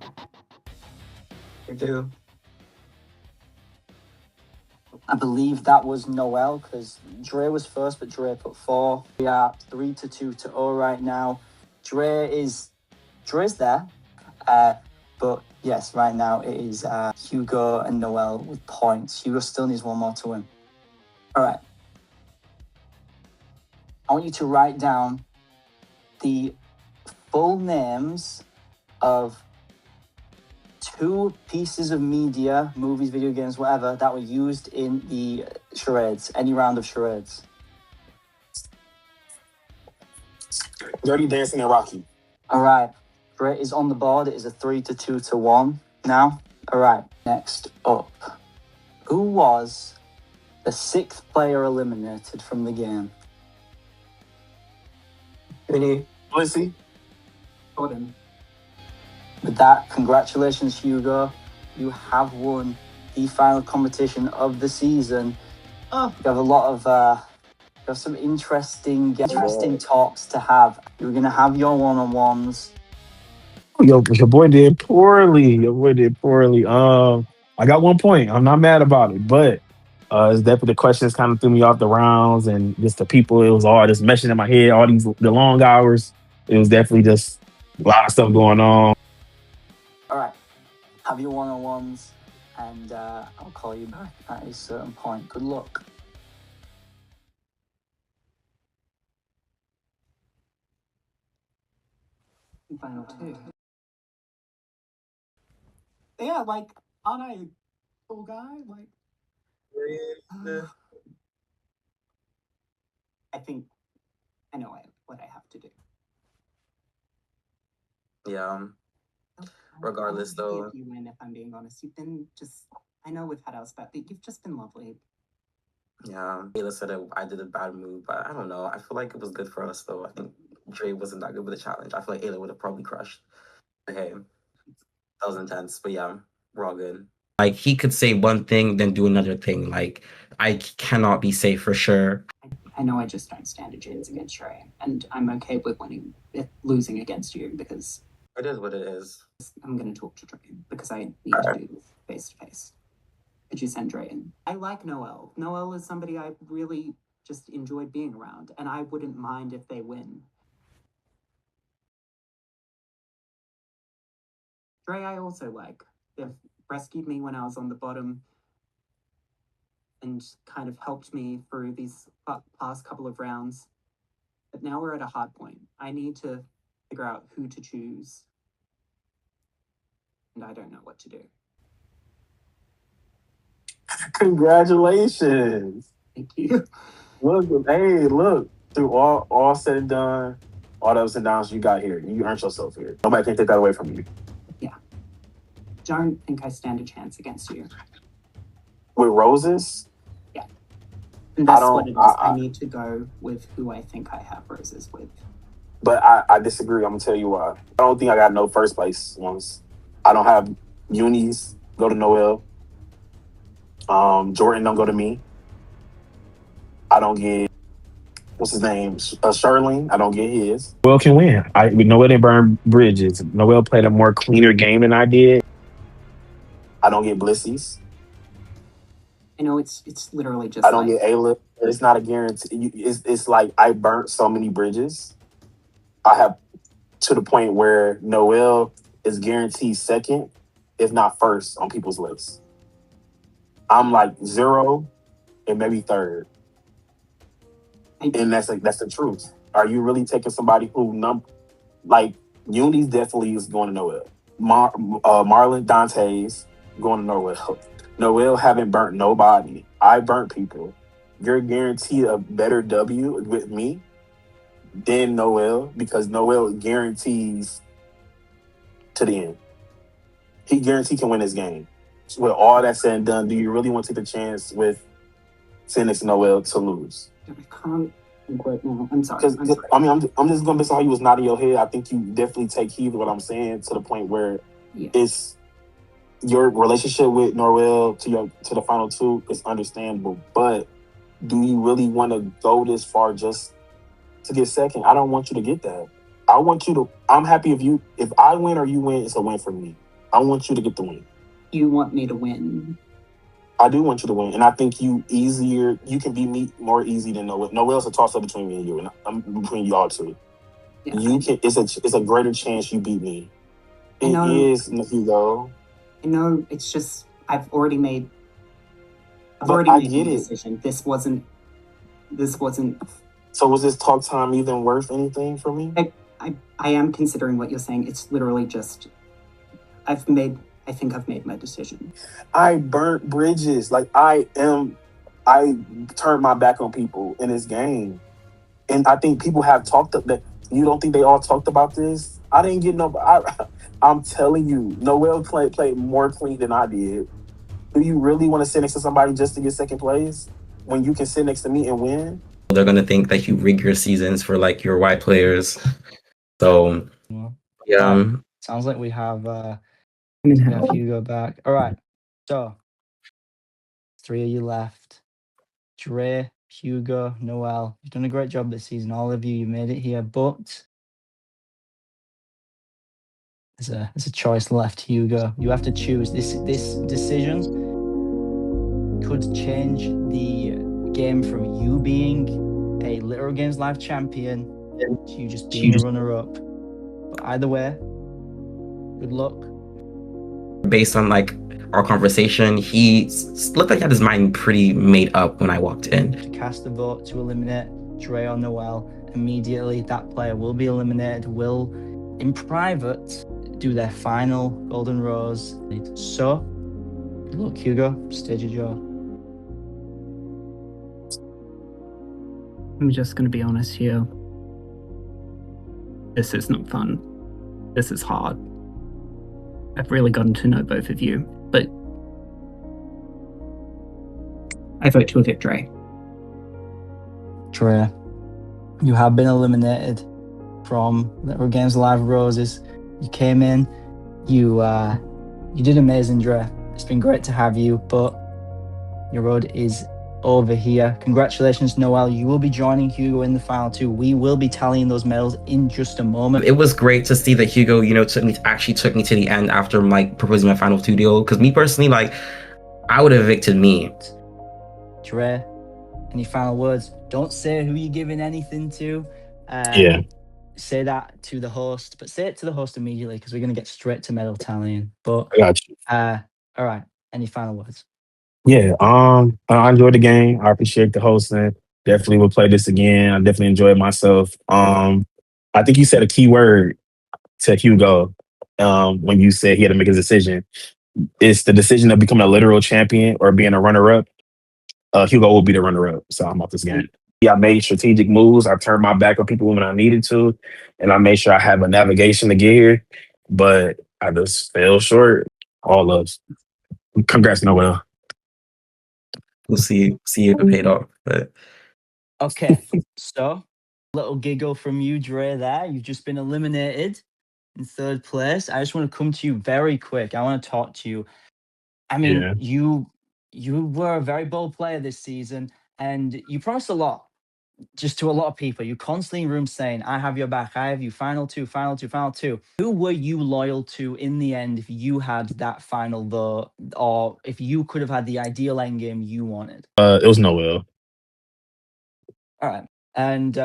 S6: 2.
S2: I believe that was Noel, because Dre was first, but Dre put 4. We are 3 to 2 to 0 right now. Dre's there, but yes, right now it is Hugo and Noel with points. Hugo still needs one more to win. All right. I want you to write down the full names of 2 pieces of media, movies, video games, whatever, that were used in the charades, any round of charades.
S18: Dirty Dancing and Rocky.
S2: All right. Dre is on the board. It is a 3 to 2 to 1 now. All right. Next up. Who was the 6th player eliminated from the game?
S18: Blissey.
S14: Jordan.
S2: With that, congratulations, Hugo. You have won the final competition of the season. You have a lot of, you have some interesting talks to have. You're going to have your one-on-ones.
S18: Your boy did poorly. I got 1 point. I'm not mad about it, but it's definitely the questions kind of threw me off the rounds, and just the people. It was all just meshing in my head. All the long hours. It was definitely just a lot of stuff going on.
S2: All right. Have your one-on-ones, and I'll call you back at a certain point. Good luck.
S14: Final 2. Yeah, like, aren't I a cool guy? Like, I think I know what I have to do.
S16: Yeah. Regardless, though.
S14: If you win, if I'm being honest, you've been just. I know we've had our spat, but you've just been lovely.
S16: Yeah. Ayla said I did a bad move, but I don't know. I feel like it was good for us, though. I think Dre wasn't that good with the challenge. I feel like Ayla would have probably crushed. But hey, that was intense. But yeah, we're all good. Like, he could say one thing, then do another thing. Like, I cannot be safe for sure.
S14: I know I just don't stand a chance against Trey, and I'm okay with losing against you because
S16: it is what it is.
S14: I'm going to talk to Trey because I need to do this face to face. Could you send Trey in? I like Noel. Noel is somebody I really just enjoyed being around, and I wouldn't mind if they win. Trey, I also like. They've rescued me when I was on the bottom and kind of helped me through these past couple of rounds. But now we're at a hard point. I need to figure out who to choose. And I don't know what to do.
S18: Congratulations.
S14: Thank you.
S18: Look, through all said and done, all the ups and downs you got here, you earned yourself here. Nobody can take that away from you.
S14: Yeah. Don't think I stand a chance against you.
S18: With roses?
S14: Yeah. And that's what it is. I need to go with who I think I have roses with.
S18: But I disagree. I'm going to tell you why. I don't think I got no first place ones. I don't have unis go to Noel. Jordan don't go to me. I don't get, what's his name? Sherling. I don't get his. Noel can win. Noel didn't burn bridges. Noel played a more cleaner game than I did. I don't get Blissy's.
S14: I know it's literally just.
S18: I don't get Ayla. It's not a guarantee. It's like I burnt so many bridges. I have to the point where Noel is guaranteed second, if not first, on people's lists. I'm like 0 and maybe 3rd. And that's the truth. Are you really taking somebody who like Uni's definitely is going to Noel. Marlon Dante's going to Noel. Noel haven't burnt nobody. I burnt people. You're guaranteed a better W with me than Noel because Noel guarantees to the end. He guaranteed can win this game. So with all that said and done, do you really want to take the chance with Phoenix and Noel to lose?
S14: I can't think right now. I'm sorry.
S18: I'm just going to miss how you was nodding your head. I think you definitely take heed of what I'm saying to the point where it's your relationship with Noel to the final 2 is understandable. But do you really want to go this far just to get second? I don't want you to get that. I want you to. I'm happy if I win or you win, it's a win for me. I want you to get the win.
S14: You want me to win?
S18: I do want you to win, and I think you can beat me more easy than Noel. Noel's a toss up between me and you, and I'm between y'all two. Yeah. It's a greater chance you beat me. It is, Hugo.
S14: I know. It's just I've already made a decision. This wasn't.
S18: So was this talk time even worth anything for me?
S14: I am considering what you're saying. It's literally just I think I've made my decision.
S18: I burnt bridges. Like I turned my back on people in this game. And I think people have talked up that you don't think they all talked about this? I didn't get no I'm telling you, Noel played more clean than I did. Do you really want to sit next to somebody just to get second place when you can sit next to me and win?
S16: They're gonna think that you rig your seasons for like your white players. So yeah.
S2: Sounds like we have
S13: hell.
S2: Hugo back. All right. So 3 of you left. Dre, Hugo, Noel. You've done a great job this season. All of you, you made it here, but there's a choice left, Hugo. You have to choose. This decision could change the game from you being a Literal Games Live champion to you just being a runner-up. But either way, good luck.
S16: Based on like our conversation, he looked like he had his mind pretty made up when I walked in.
S2: To cast a vote to eliminate Dre or Noel, immediately that player will be eliminated, will, in private, do their final Golden Rose. So, good luck, Hugo. Stage is yours.
S13: I'm just going to be honest here. This is not fun. This is hard. I've really gotten to know both of you, but I vote to evict Dre.
S2: Dre, you have been eliminated from Literal Games Live Roses. You came in, you did amazing, Dre. It's been great to have you, but your road is over here. Congratulations, Noel. You will be joining Hugo in the final two. We will be tallying those medals in just a moment.
S16: It was great to see that Hugo, took me to the end after like proposing my final two deal. Because me personally, like, I would have evicted me.
S2: Dre, any final words? Don't say who you're giving anything to.
S18: Yeah.
S2: Say that to the host, but say it to the host immediately because we're going to get straight to medal tallying. But
S18: I got you.
S2: All right. Any final words?
S18: Yeah, I enjoyed the game. I appreciate the hosting. Definitely will play this again. I definitely enjoyed myself. I think you said a key word to Hugo when you said he had to make a decision. It's the decision of becoming a literal champion or being a runner-up. Hugo will be the runner-up, so I'm off this game. Yeah, I made strategic moves. I turned my back on people when I needed to, and I made sure I have a navigation to get here. But I just fell short. All of. Congrats, Noel.
S16: We'll see if it paid off. But
S2: Okay, so little giggle from you, Dre. There, you've just been eliminated in third place. I just want to come to you very quick. I want to talk to you. I mean, you were a very bold player this season, and you promised a lot. Just to a lot of people, you constantly in rooms saying, "I have your back. I have you. Final two, final two, final two." Who were you loyal to in the end? If you had that final vote, or if you could have had the ideal endgame you wanted?
S18: It was Noel.
S2: All right, and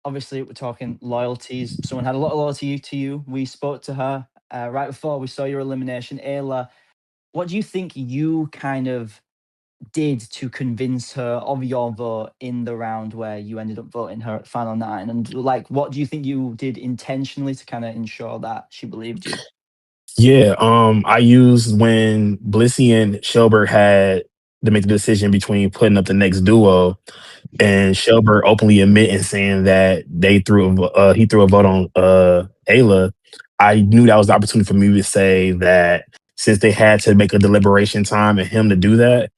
S2: obviously we're talking loyalties. Someone had a lot of loyalty to you. We spoke to her right before we saw your elimination. Ayla, what do you think you kind of did to convince her of your vote in the round where you ended up voting her at final 9? And like, what do you think you did intentionally to kind of ensure that she believed you?
S18: Yeah, I used when Blissey and Shelbert had to make the decision between putting up the next duo, and Shelbert openly admitting saying that he threw a vote on Ayla. I knew that was the opportunity for me to say that since they had to make a deliberation time and him to do that,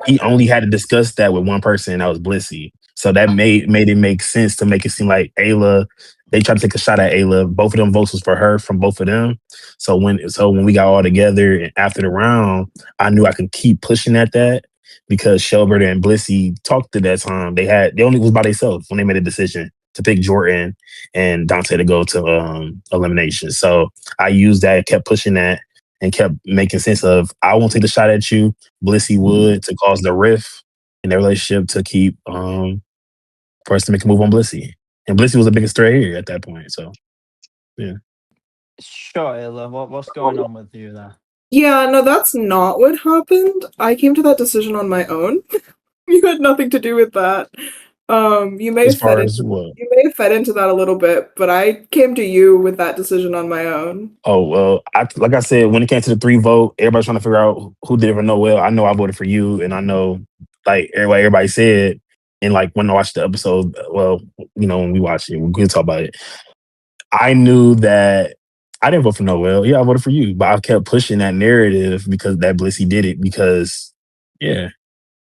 S18: he only had to discuss that with one person, and that was Blissey. So that made it make sense to make it seem like Ayla. They tried to take a shot at Ayla. Both of them votes was for her from both of them. So when we got all together and after the round, I knew I could keep pushing at that because Shelbert and Blissey talked at that time. They only was by themselves when they made a decision to pick Jordan and Dante to go to elimination. So I used that, kept pushing that, and kept making sense of I won't take the shot at you. Blissey would to cause the rift in their relationship to keep for us to make a move on Blissey. And Blissey was the biggest threat here at that point. So yeah.
S2: Sure, Ayla, what's going on with you there?
S15: Yeah, no, that's not what happened. I came to that decision on my own. You had nothing to do with that. You may
S18: As
S15: have fed
S18: far as
S15: into
S18: what?
S15: you may have fed into that a little bit, but I came to you with that decision on my own.
S18: Oh well, like I said, when it came to the 3 vote, everybody's trying to figure out who did it for Noel. I know I voted for you, and I know like everybody said, and like when I watched the episode, well, when we watched it, we can talk about it. I knew that I didn't vote for Noel. Yeah, I voted for you, but I kept pushing that narrative because that Blissy did it because, yeah.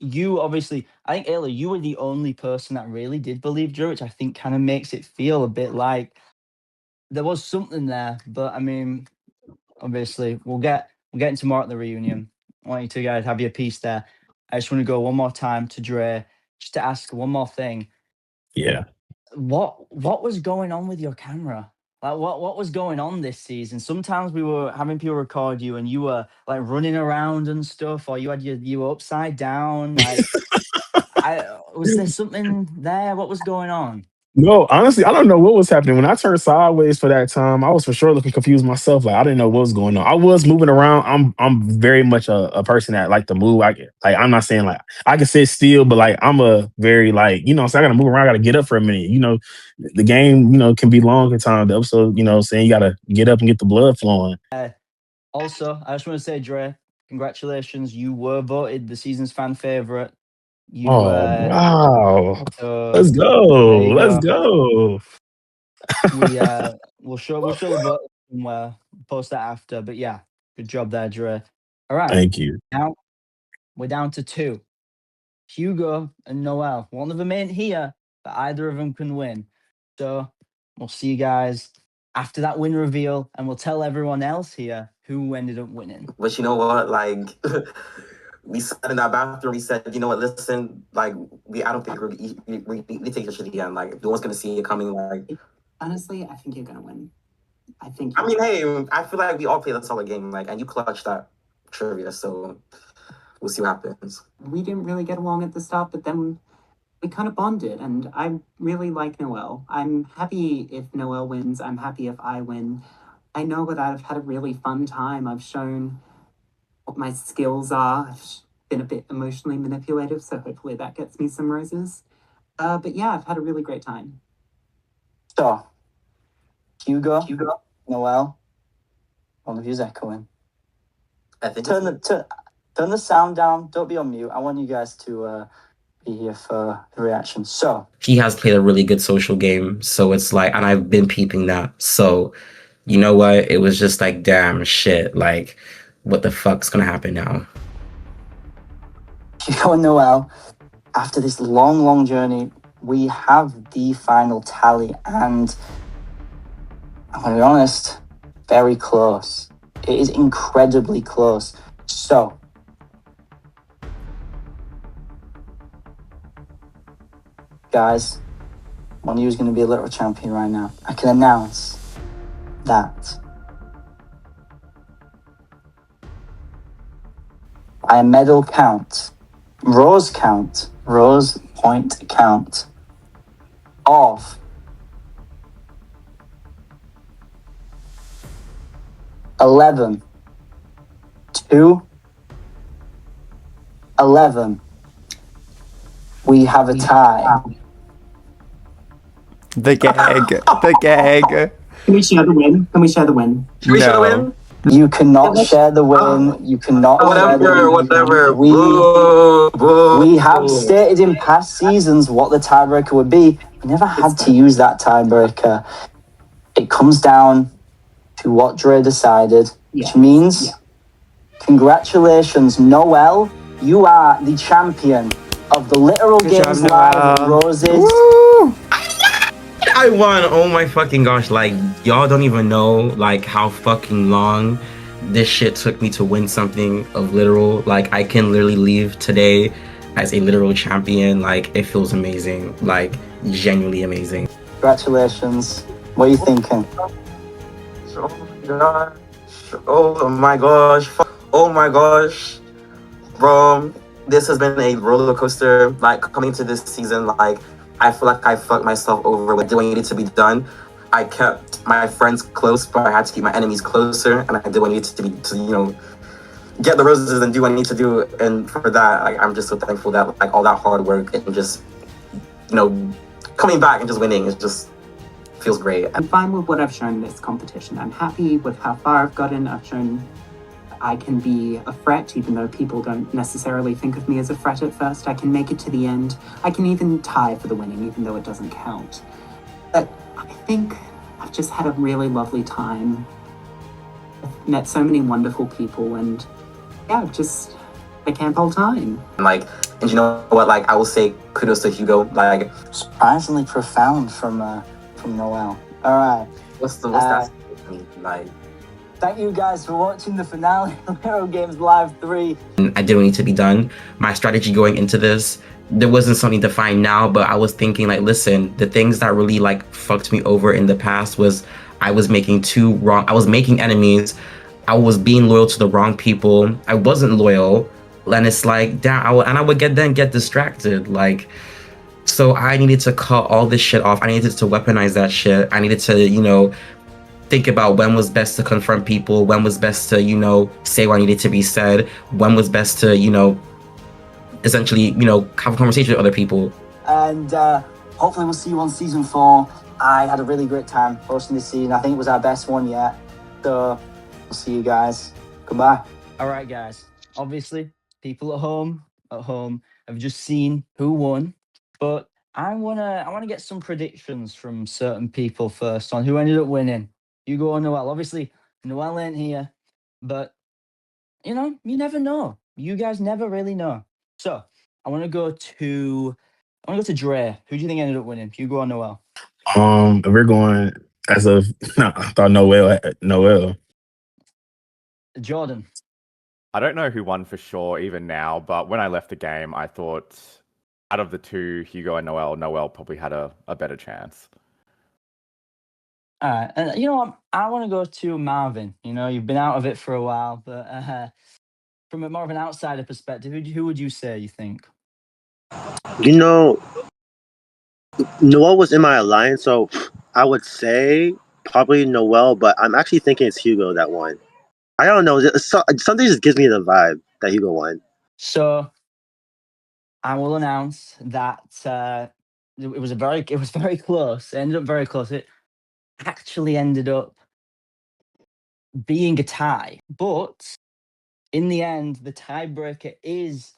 S2: You obviously, I think Ayla, you were the only person that really did believe Drew, which I think kind of makes it feel a bit like there was something there. But I mean, obviously, we'll get into more at the reunion. I want you two guys have your piece there. I just want to go one more time to Dre, just to ask one more thing.
S18: Yeah.
S2: What was going on with your camera? Like what was going on this season? Sometimes we were having people record you and you were like running around and stuff, or you were upside down. Like was there something there? What was going on?
S18: No, honestly, I don't know what was happening. When I turned sideways for that time, I was for sure looking confused myself. Like I didn't know what was going on. I was moving around. I'm very much a person that like to move. I'm not saying like I can sit still, but like I'm a very so I gotta move around, I gotta get up for a minute. The game, can be long at times. The episode, saying you gotta get up and get the blood flowing.
S2: Also, I just want to say, Dre, congratulations. You were voted the season's fan favorite.
S18: Oh wow.
S2: So
S18: Let's go.
S2: there you
S18: Let's
S2: go.
S18: go.
S2: We'll show the vote and post that after. But yeah, good job there, Dre. All right.
S18: Thank you.
S2: Now we're down to 2. Hugo and Noel. One of them ain't here, but either of them can win. So we'll see you guys after that win reveal, and we'll tell everyone else here who ended up winning.
S16: But you know what? Like, we sat in that bathroom. We said, you know what? Listen, like, I don't think we take this shit again. Like, no one's gonna see it coming. Like,
S14: honestly, I think you're gonna win. I
S16: mean, hey, I feel like we all played a solid game. Like, and you clutched that trivia, so we'll see what happens.
S14: We didn't really get along at the start, but then we kind of bonded, and I really like Noel. I'm happy if Noel wins. I'm happy if I win. I know that I've had a really fun time. I've shown what my skills are. I've been a bit emotionally manipulative, so hopefully that gets me some roses. But yeah, I've had a really great time.
S2: So, Hugo, Noel, one of you's echoing.
S16: I think
S2: turn the sound down. Don't be on mute. I want you guys to be here for the reaction. So
S16: he has played a really good social game, so it's like, and I've been peeping that. So, you know what? It was just like, damn shit. Like, what the fuck's gonna happen now?
S2: Hugo and Noel, after this long journey, we have the final tally, and I'm gonna be honest, very close. It is incredibly close. So, guys, one of you is going to be a little champion right now. I can announce that by a medal count, rose point count of 11 to 11. We have a tie.
S10: The gag.
S14: Can we share the win?
S16: Can we share the win?
S2: You cannot share the win. You cannot share the win.
S16: Whatever.
S2: We have stated in past seasons what the tiebreaker would be. We never had to use that tiebreaker. It comes down to what Dre decided, which means congratulations, Noel. You are the champion of the Literal Games Live Roses.
S16: Woo! I won. Oh my fucking gosh. Like, y'all don't even know like how fucking long this shit took me to win something of Literal. Like, I can literally leave today as a Literal champion. Like, it feels amazing. Like, genuinely amazing.
S2: Congratulations. What are you thinking?
S16: Oh my gosh. Oh my gosh. Bro, this has been a roller coaster. Like, coming to this season, like, I feel like I fucked myself over with doing what needed to be done. I kept my friends close, but I had to keep my enemies closer, and I did what needed to be to get the roses and do what I need to do. And for that, I'm just so thankful that like all that hard work and just coming back and just winning is just feels great.
S14: I'm fine with what I've shown in this competition. I'm happy with how far I've gotten. I've shown I can be a threat, even though people don't necessarily think of me as a threat at first. I can make it to the end. I can even tie for the winning, even though it doesn't count. But I think I've just had a really lovely time. I've met so many wonderful people, and yeah, just a camp all time.
S16: And you know what? I will say kudos to Hugo.
S2: Surprisingly profound from Noel. All right.
S16: What's that?
S2: Thank you guys for watching the finale of Hero Games Live 3.
S16: I didn't need to be done. My strategy going into this, there wasn't something defined now, but I was thinking listen, the things that really fucked me over in the past was I was making enemies. I was being loyal to the wrong people. I wasn't loyal. And it's damn, I would get distracted. So I needed to cut all this shit off. I needed to weaponize that shit. I needed to, think about when was best to confront people, when was best to, say what needed to be said, when was best to, essentially, have a conversation with other people.
S2: And hopefully we'll see you on season 4. I had a really great time hosting this season. I think it was our best one yet. So we'll see you guys. Goodbye. All right, guys. Obviously, people at home have just seen who won, but I wanna get some predictions from certain people first on who ended up winning. Hugo or Noel. Obviously, Noel ain't here, but you never know. You guys never really know. So I want to go to Dre. Who do you think ended up winning? Hugo or Noel?
S18: We're going as of I thought Noel.
S2: Jordan.
S10: I don't know who won for sure even now, but when I left the game, I thought out of the two, Hugo and Noel probably had a better chance.
S2: All right, and you know what? I want to go to Marvin. You've been out of it for a while, but from more of an outsider perspective, who would you say you think?
S6: Noel was in my alliance, so I would say probably Noel, but I'm actually thinking it's Hugo that won. I don't know. Something just gives me the vibe that Hugo won.
S2: So I will announce that it was very close. It ended up very close. It actually ended up being a tie, but in the end, the tiebreaker is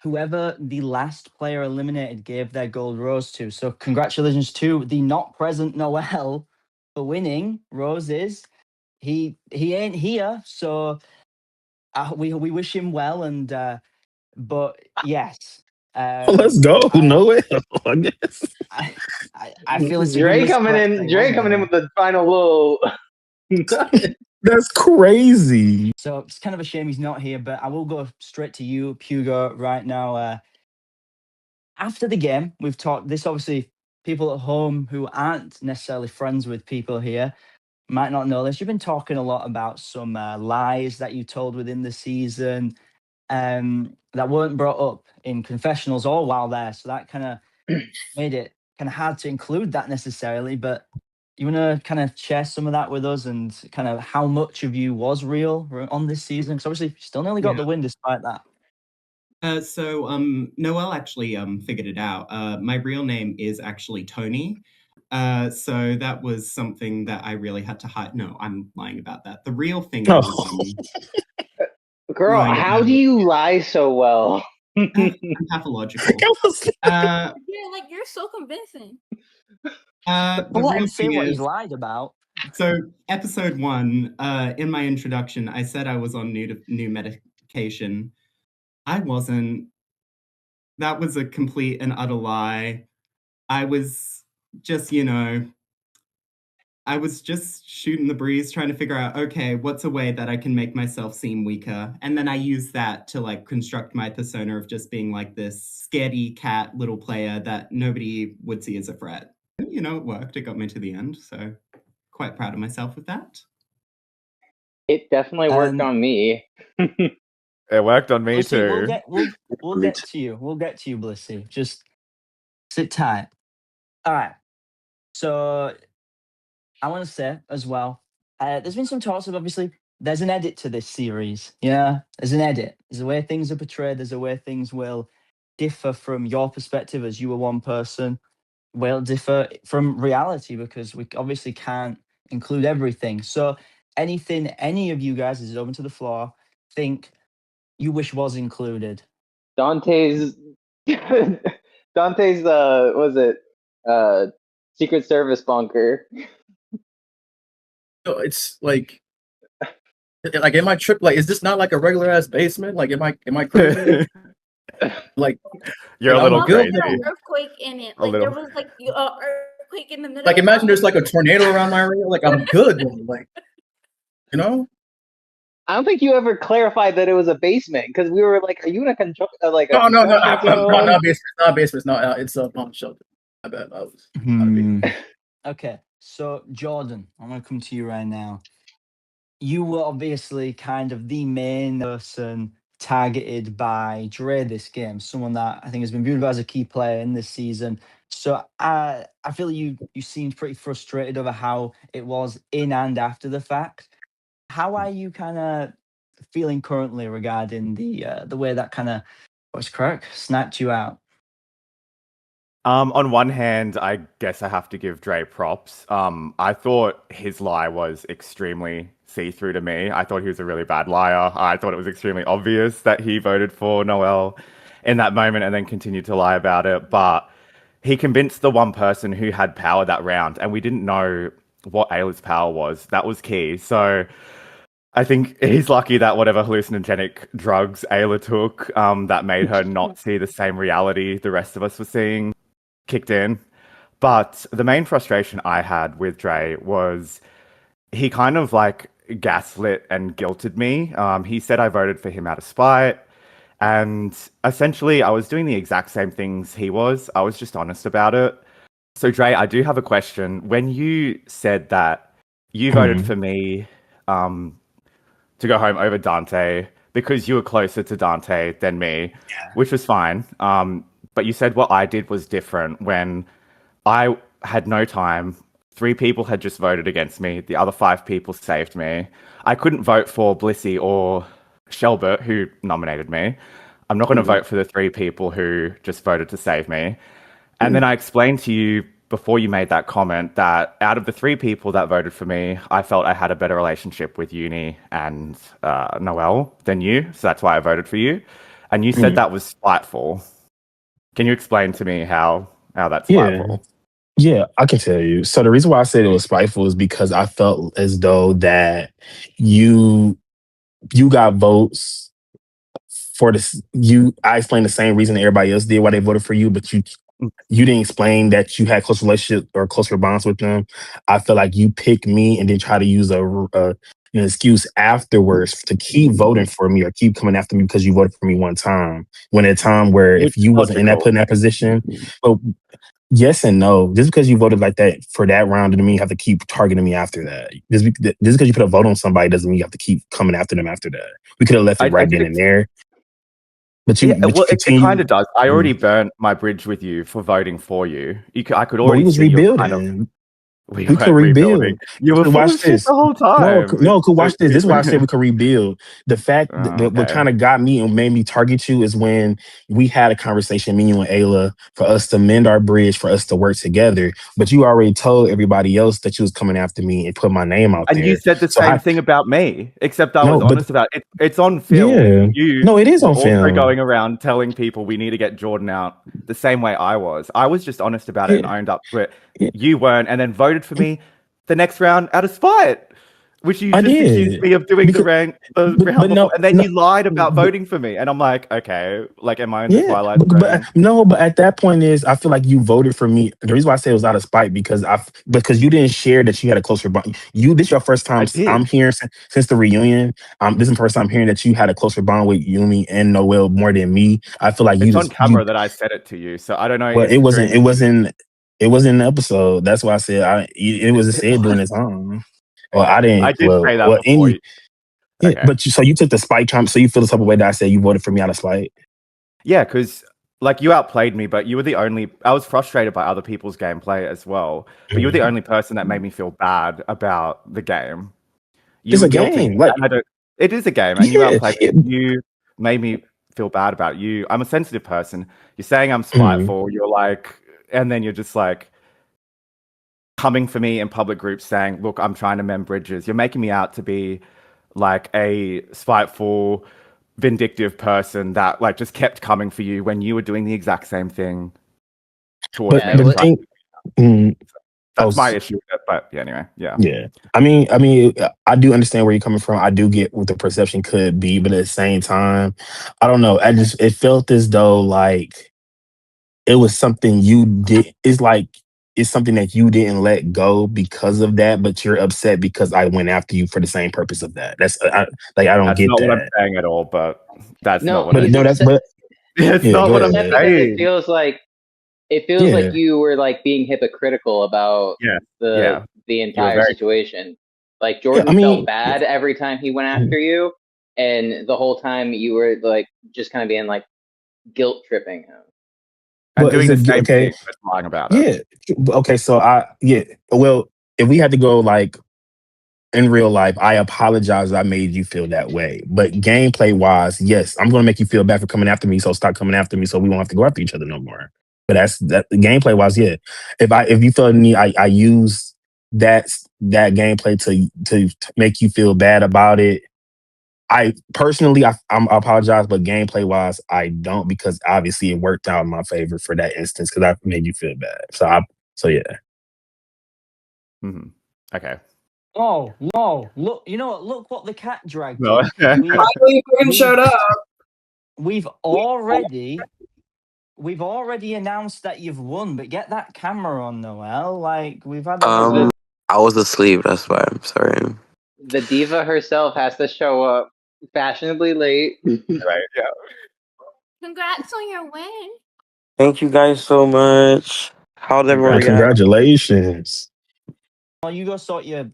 S2: whoever the last player eliminated gave their gold rose to. So congratulations to the not present Noel for winning roses. He ain't here, so we wish him well. And but yes,
S18: Let's go, Noel. I guess.
S2: I feel it's a good
S19: Dre coming
S2: misplaced
S19: in.
S2: thing,
S19: Dre
S2: wasn't
S19: coming in
S2: it?
S19: with the final little.
S18: That's crazy.
S2: So it's kind of a shame he's not here, but I will go straight to you, Hugo, right now. After the game, we've talked this. Obviously, people at home who aren't necessarily friends with people here might not know this. You've been talking a lot about some lies that you told within the season that weren't brought up in confessionals or while there. So that kind of made it kind of hard to include that necessarily. But you want to kind of share some of that with us and kind of how much of you was real on this season? Because obviously, you still nearly got the win despite that.
S13: Noel actually figured it out. My real name is actually Tony. So that was something that I really had to hide. No, I'm lying about that. The real thing I was
S19: Girl,
S13: lying
S19: how
S13: about.
S19: do you lie so well?
S13: I'm pathological.
S11: Yeah, you're so convincing.
S13: The
S2: Let
S13: real
S2: him say
S13: thing
S2: what
S13: is,
S2: he's lied about.
S13: so episode 1, in my introduction, I said I was on new medication. I wasn't. That was a complete and utter lie. I was just, I was just shooting the breeze, trying to figure out, okay, what's a way that I can make myself seem weaker? And then I used that to construct my persona of just being this scaredy cat little player that nobody would see as a threat. It worked. It got me to the end. So quite proud of myself with that.
S19: It definitely worked on me.
S10: It worked on me
S2: Blissey,
S10: too.
S2: we'll get to you. We'll get to you, Blissey. Just sit tight. All right. So I want to say as well, there's been some talks of obviously there's an edit to this series. Yeah, there's an edit. There's a way things are portrayed. There's a way things will differ from your perspective as you were one person will differ from reality because we obviously can't include everything. So anything any of you guys, this is open to the floor, think you wish was included?
S19: Dante's was it Secret Service bunker.
S16: It's like am I trip? Like, is this not like a regular ass basement? Like, am I crazy? Like,
S10: You're a
S16: I'm
S10: little
S16: good.
S10: crazy.
S11: Earthquake in it.
S10: A
S11: Like there
S10: little.
S11: was like earthquake in the middle.
S16: Like, imagine there's like a tornado around my area. Like, I'm good. Then. Like, you know.
S19: I don't think you ever clarified that it was a basement because we were like, "Are you in a like a
S16: No,
S19: construction zone?"
S16: not basement. Not basement. No, it's a bomb shelter. I bet I was.
S2: Okay, so Jordan, I'm gonna come to you right now. You were obviously kind of the main person targeted by Dre this game, someone that I think has been viewed as a key player in this season. So I feel you seemed pretty frustrated over how it was in and after the fact. How are you kind of feeling currently regarding the way that kind of what's correct snatched you out?
S10: On one hand, I guess I have to give Dre props. I thought his lie was extremely see-through to me. I thought he was a really bad liar. I thought it was extremely obvious that he voted for Noel in that moment and then continued to lie about it. But he convinced the one person who had power that round, and we didn't know what Ayla's power was. That was key. So I think he's lucky that whatever hallucinogenic drugs Ayla took that made her not see the same reality the rest of us were seeing kicked in. But the main frustration I had with Dre was he kind of like gaslit and guilted me. He said I voted for him out of spite. And essentially, I was doing the exact same things he was. I was just honest about it. So, Dre, I do have a question. When you said that you voted for me to go home over Dante because you were closer to Dante than me, which was fine. But you said what I did was different when I had no time. 3 people had just voted against me. The other 5 people saved me. I couldn't vote for Blissy or Shelbert, who nominated me. I'm not going to vote for the 3 people who just voted to save me. And then I explained to you before you made that comment that out of the 3 people that voted for me, I felt I had a better relationship with Uni and Noel than you. So that's why I voted for you. And you said that was spiteful. Can you explain to me how that's spiteful?
S18: Yeah, I can tell you. So the reason why I said it was spiteful is because I felt as though that you got votes for this. I explained the same reason everybody else did why they voted for you, but you didn't explain that you had close relationship or closer bonds with them. I feel like you picked me and then try to use an excuse afterwards to keep voting for me or keep coming after me because you voted for me one time. When at a time where if you wasn't put in that position, but yes and no. Just because you voted like that for that round doesn't mean you have to keep targeting me after that. Just because you put a vote on somebody doesn't mean you have to keep coming after them after that. We could have left it right then and there. But you,
S10: Yeah,
S18: but
S10: well,
S18: you
S10: it kind
S18: continue.
S10: of does. I already burnt my bridge with you for voting for you. I could
S18: But
S10: already
S18: we was
S10: see you were kind of.
S18: rebuilding.
S10: We
S18: We could
S10: weren't rebuilding.
S18: rebuild.
S10: You were
S18: So
S10: full
S18: watch
S10: of shit
S18: this.
S10: the whole
S18: No,
S10: time.
S18: no, could watch this. This is why I said we could rebuild. The fact that what
S10: Okay.
S18: kind of got me and made me target you is when we had a conversation, me, you, and Ayla, for us to mend our bridge, for us to work together. But you already told everybody else that you was coming after me and put my name out
S10: And you
S18: there.
S10: said the
S18: So
S10: same thing about me, except I was
S18: no, but
S10: honest about it. It's on
S18: yeah,
S10: film. You
S18: no, it is
S10: were
S18: on
S10: also
S18: film.
S10: going around telling people we need to get Jordan out the same way I was. I was just honest about it and owned up to it. You weren't, and then voted for me the next round out of spite, which you
S18: I
S10: just accused
S18: did
S10: me of doing the round
S18: but
S10: before, and then
S18: no,
S10: you lied about
S18: but,
S10: voting for me, and I'm like, okay, like, am I in the
S18: yeah,
S10: twilight
S18: but
S10: zone?
S18: no, but at that point is I feel like you voted for me. The reason why I say it was out of spite because you didn't share that you had a closer bond. This your first time
S10: I did.
S18: I'm hearing since the reunion. This is the first time I'm hearing that you had a closer bond with Yumi and Noel more than me. I feel like
S10: It's on camera that I said it to you, so I don't know
S18: well,
S10: if during the
S18: it wasn't in the episode. That's why I said it was said during the time. Well, I
S10: I
S18: didn't.
S10: did say that before.
S18: Yeah,
S10: Okay.
S18: but so you took the spite time. So you feel the type of way that I said you voted for me out of spite.
S10: Yeah, because like you outplayed me, but you were the only. I was frustrated by other people's gameplay as well, but you were the only person that made me feel bad about the game.
S18: It's
S10: You
S18: a
S10: guilted
S18: game.
S10: me.
S18: Like
S10: It is a game, and you
S18: yeah,
S10: outplayed me. You made me feel bad about you. I'm a sensitive person. You're saying I'm spiteful. You're like, and then you're just like coming for me in public groups saying, look, I'm trying to mend bridges. You're making me out to be like a spiteful, vindictive person that like just kept coming for you when you were doing the exact same thing towards me.
S18: But the thing,
S10: That's my issue with it. But yeah, anyway, yeah.
S18: yeah. I do understand where you're coming from. I do get what the perception could be, but at the same time, I don't know. It felt as though like it was something you did. It's like it's something that you didn't let go because of that, but you're upset because I went after you for the same purpose of that. I don't
S10: That's
S18: get
S10: not what I'm
S18: that.
S10: saying at all, but that's
S19: No,
S10: not what
S18: But
S19: he's
S18: no, that's
S19: upset.
S18: but
S10: it's
S18: yeah.
S10: not
S18: Go
S10: what
S19: He's
S10: I'm
S18: ahead,
S19: upset
S18: man.
S19: because
S10: saying.
S19: it feels
S18: Yeah,
S19: like you were like being hypocritical about
S10: Yeah.
S19: the
S10: You're
S19: entire
S10: very
S19: situation. Like
S18: yeah.
S19: Jordan felt bad every time he went
S18: Mhm.
S19: after you, and the whole time you were like just kind of being like guilt tripping him.
S10: and
S18: But
S10: doing
S18: is
S10: the
S18: it
S10: same
S18: okay?
S10: thing, but lying about it.
S18: Yeah. Okay. So well, if we had to go like in real life, I apologize. I made you feel that way. But gameplay wise, yes, I'm going to make you feel bad for coming after me. So stop coming after me, so we won't have to go after each other no more. But that's that gameplay wise, yeah. If you feel me, I use that gameplay to make you feel bad about it. I personally, I apologize, but gameplay wise, I don't because obviously it worked out in my favor for that instance because I made you feel bad. So yeah.
S10: Mm-hmm. Okay.
S2: Oh, no. Look, you know what? Look what the cat dragged
S10: No.
S2: in.
S15: Finally, fucking showed up.
S2: We've already announced that you've won, but get that camera on, Noel. Like, we've had a little.
S20: I was asleep. That's why I'm sorry.
S19: The diva herself has to show up fashionably late.
S10: Right. Yeah.
S11: Congrats on your win.
S20: Thank you guys so much. How'd everyone
S18: And
S20: react?
S18: congratulations.
S2: Well, you go sort your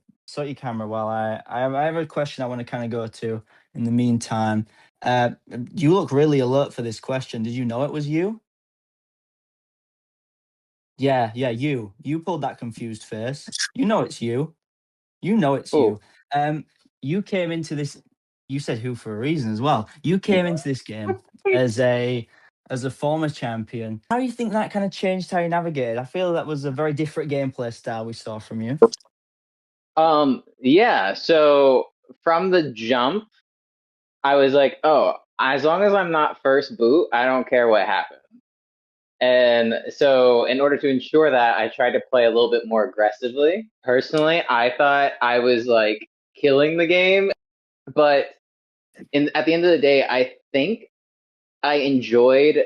S2: camera while I have a question I want to kind of go to in the meantime. You look really alert for this question. Did you know it was you? Yeah, you. You pulled that confused face. You know it's you. You know it's
S19: Oh,
S2: you. Um, you came into this. You said who for a reason as well. You came into this game as a former champion. How do you think that kind of changed how you navigated? I feel that was a very different gameplay style we saw from you.
S19: yeah. So from the jump, I was like, oh, as long as I'm not first boot, I don't care what happens. And so, in order to ensure that, I tried to play a little bit more aggressively. Personally, I thought I was like killing the game, but at the end of the day, I think I enjoyed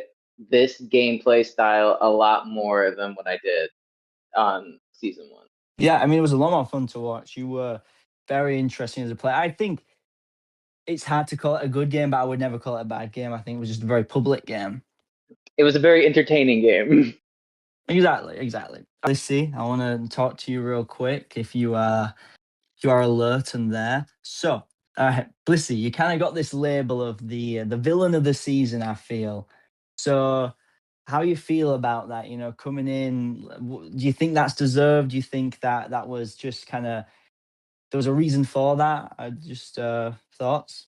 S19: this gameplay style a lot more than what I did on season one.
S2: Yeah, I mean, it was a lot more fun to watch. You were very interesting as a player. I think it's hard to call it a good game, but I would never call it a bad game. I think it was just a very public game.
S19: It was a very entertaining game.
S2: Exactly. Let's see. I want to talk to you real quick if you are alert and there. So, Blissy, you kind of got this label of the villain of the season. I feel so. How you feel about that? You know, coming in. Do you think that's deserved? Do you think that was just kind of there was a reason for that? Just thoughts.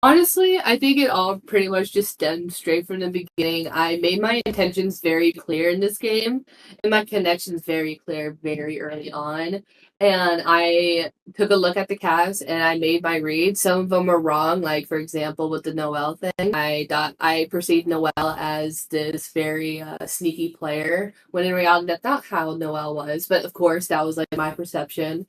S17: Honestly, I think it all pretty much just stemmed straight from the beginning. I made my intentions very clear in this game, and my connections very clear very early on. And I took a look at the cast and I made my reads. Some of them were wrong, like for example with the Noel thing. I perceived Noel as this very sneaky player, when in reality that's not how Noel was. But of course, that was like my perception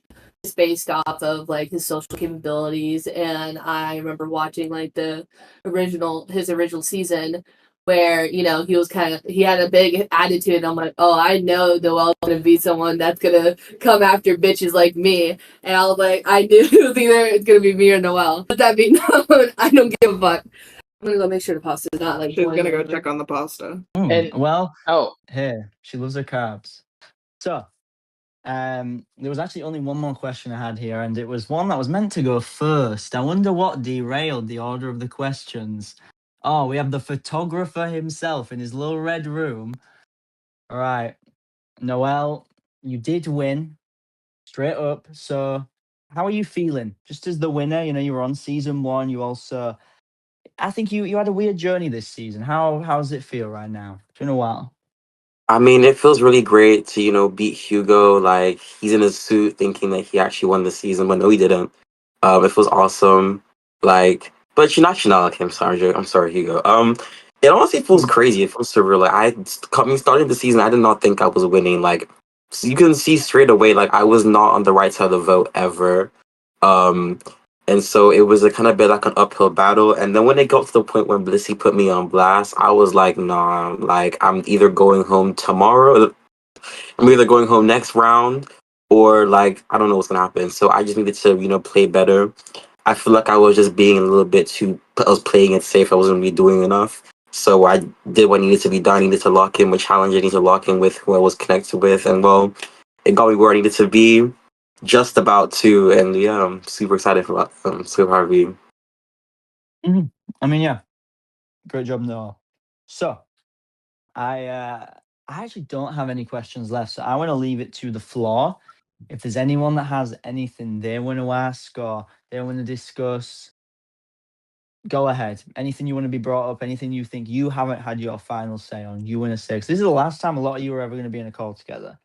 S17: based off of like his social capabilities. And I remember watching like his original season where he had a big attitude, and I'm like, oh, I know Noel's gonna be someone that's gonna come after bitches like me. And I was like, I knew it was either it's gonna be me or Noel. But that being known, I don't give a fuck. I'm gonna go make sure the pasta's not like
S15: She's gonna go
S17: over.
S15: check on the pasta.
S19: And
S2: Well,
S19: oh,
S2: here she loves her carbs. So there was actually only one more question I had here, and it was one that was meant to go first. I wonder what derailed the order of the questions. Oh, we have the photographer himself in his little red room. All right, Noel, you did win straight up. So, how are you feeling? Just as the winner, you know, you were on season one. You also I think you had a weird journey this season. How does it feel right now? It's been a while.
S20: I mean, it feels really great to, beat Hugo. Like, he's in his suit thinking that he actually won the season, but no, he didn't. It feels awesome. Like, but you're not like him. Sorry, I'm sorry, Hugo. It honestly feels crazy. It feels surreal. Like, coming starting the season, I did not think I was winning. Like, so you can see straight away, like, I was not on the right side of the vote ever. Um, and so it was a kind of bit like an uphill battle. And then when it got to the point when Blissey put me on blast, I was like, nah, like I'm either going home tomorrow, I'm either going home next round, or like I don't know what's gonna happen. So I just needed to, play better. I feel like I was just being a little bit too. I was playing it safe. I wasn't really doing enough. So I did what needed to be done. I needed to lock in with challenge. I needed to lock in with who I was connected with, and well, it got me where I needed to be. Just about to, and yeah, I'm super excited for Super Harvey.
S2: I mean, yeah, great job, Noel. So, I actually don't have any questions left, so I want to leave it to the floor. If there's anyone that has anything they want to ask or they want to discuss, go ahead. Anything you want to be brought up, anything you think you haven't had your final say on, you want to say. Because this is the last time a lot of you are ever going to be in a call together.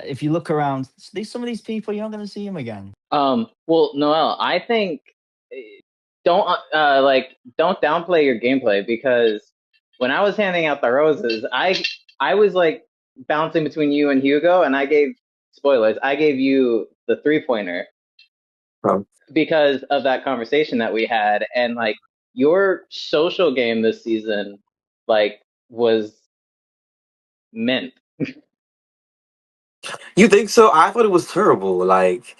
S2: If you look around, some of these people, you're not going to see them again.
S19: Well, Noel, I think don't don't downplay your gameplay, because when I was handing out the roses, I was like bouncing between you and Hugo, and I gave spoilers. I gave you the 3-pointer because of that conversation that we had, and like your social game this season, like was mint.
S20: You think so? I thought it was terrible. Like,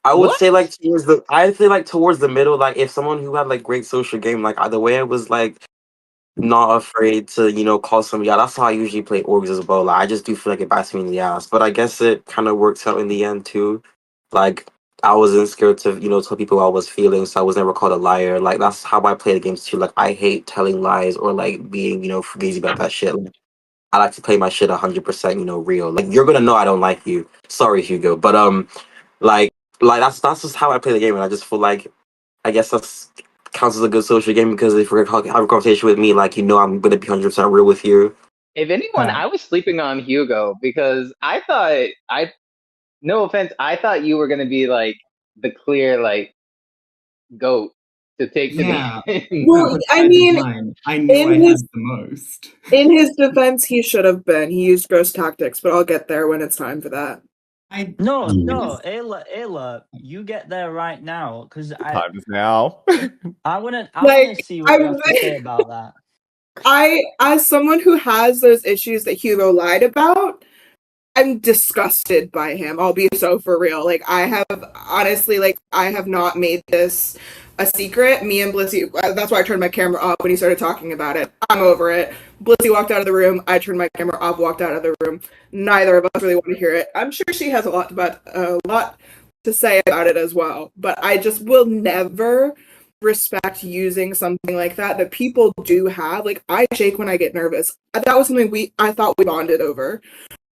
S20: I would
S19: What?
S20: say like towards the middle. Like, if someone who had like great social game, like the way I was like not afraid to call somebody out. That's how I usually play orgs as well. Like, I just do feel like it bites me in the ass, but I guess it kind of works out in the end too. Like, I wasn't scared to tell people how I was feeling, so I was never called a liar. Like, that's how I play the games too. Like, I hate telling lies or like being fugazi about that shit. Like, I like to play my shit 100%, real. Like, you're gonna know I don't like you. Sorry, Hugo, but like that's just how I play the game, and I just feel like I guess that's counts as a good social game because if you're gonna have a conversation with me, like I'm gonna be 100% real with you.
S19: If anyone, I was sleeping on Hugo because I thought no offense, I thought you were gonna be like the clear like goat to take to the
S13: Yeah.
S19: end.
S15: Well, I mean,
S13: I knew I
S15: in
S13: had
S15: his
S13: the most.
S15: in his defense, he should have been. He used gross tactics, but I'll get there when it's time for that.
S2: No, Ayla, you get there right now because
S10: Time is now.
S2: I want to see what you have to say about that.
S15: As someone who has those issues that Hugo lied about, I'm disgusted by him. I'll be so for real. Like, I have honestly, like, I have not made this a secret. Me and Blissey, that's why I turned my camera off when he started talking about it. I'm over it. Blissey walked out of the room. I turned my camera off, walked out of the room. Neither of us really want to hear it. I'm sure she has a lot to say about it as well. But I just will never respect using something like that people do have. Like, I shake when I get nervous. That was something I thought we bonded over.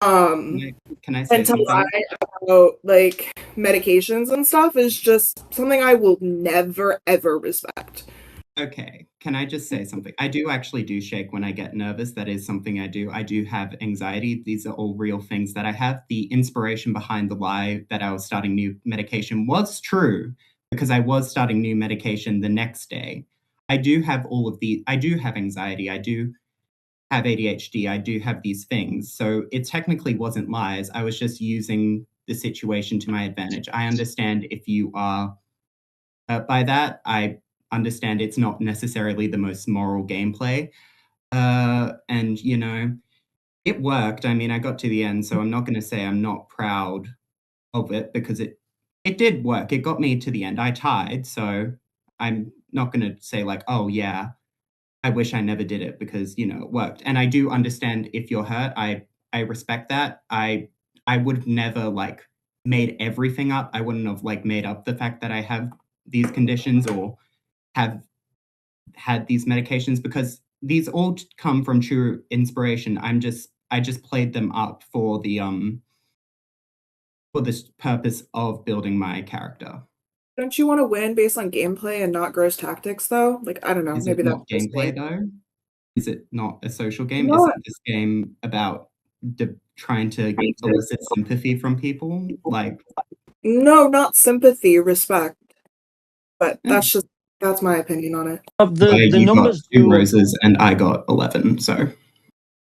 S13: Can I say
S15: and to
S13: something?
S15: lie about like medications and stuff is just something I will never ever respect.
S13: Okay, can I just say something? I do actually do shake when I get nervous. That is something I do. I do have anxiety. These are all real things that I have. The inspiration behind the lie that I was starting new medication was true because I was starting new medication the next day. I do have I do have anxiety. I do have ADHD. I do have these things. So it technically wasn't lies. I was just using the situation to my advantage. I understand if you are hurt by that. I understand it's not necessarily the most moral gameplay. And, it worked. I mean, I got to the end, so I'm not going to say I'm not proud of it because it did work. It got me to the end. I tied, so I'm not going to say like, oh yeah, I wish I never did it because, it worked. And I do understand if you're hurt. I respect that. I would have never like made everything up. I wouldn't have like made up the fact that I have these conditions or have had these medications because these all come from true inspiration. I just played them up for the purpose of building my character.
S15: Don't you want to win based on gameplay and not gross tactics, though? Like, I don't know.
S13: Is
S15: Maybe
S13: it
S15: that's
S13: not
S15: just me.
S13: gameplay though? Is it not a social game?
S15: No.
S13: Isn't this game about trying to elicit sympathy from people? Like,
S15: No, not sympathy, respect. But that's my opinion on it.
S2: The
S13: you got
S2: numbers
S13: 2
S2: do.
S13: roses and I got 11, so.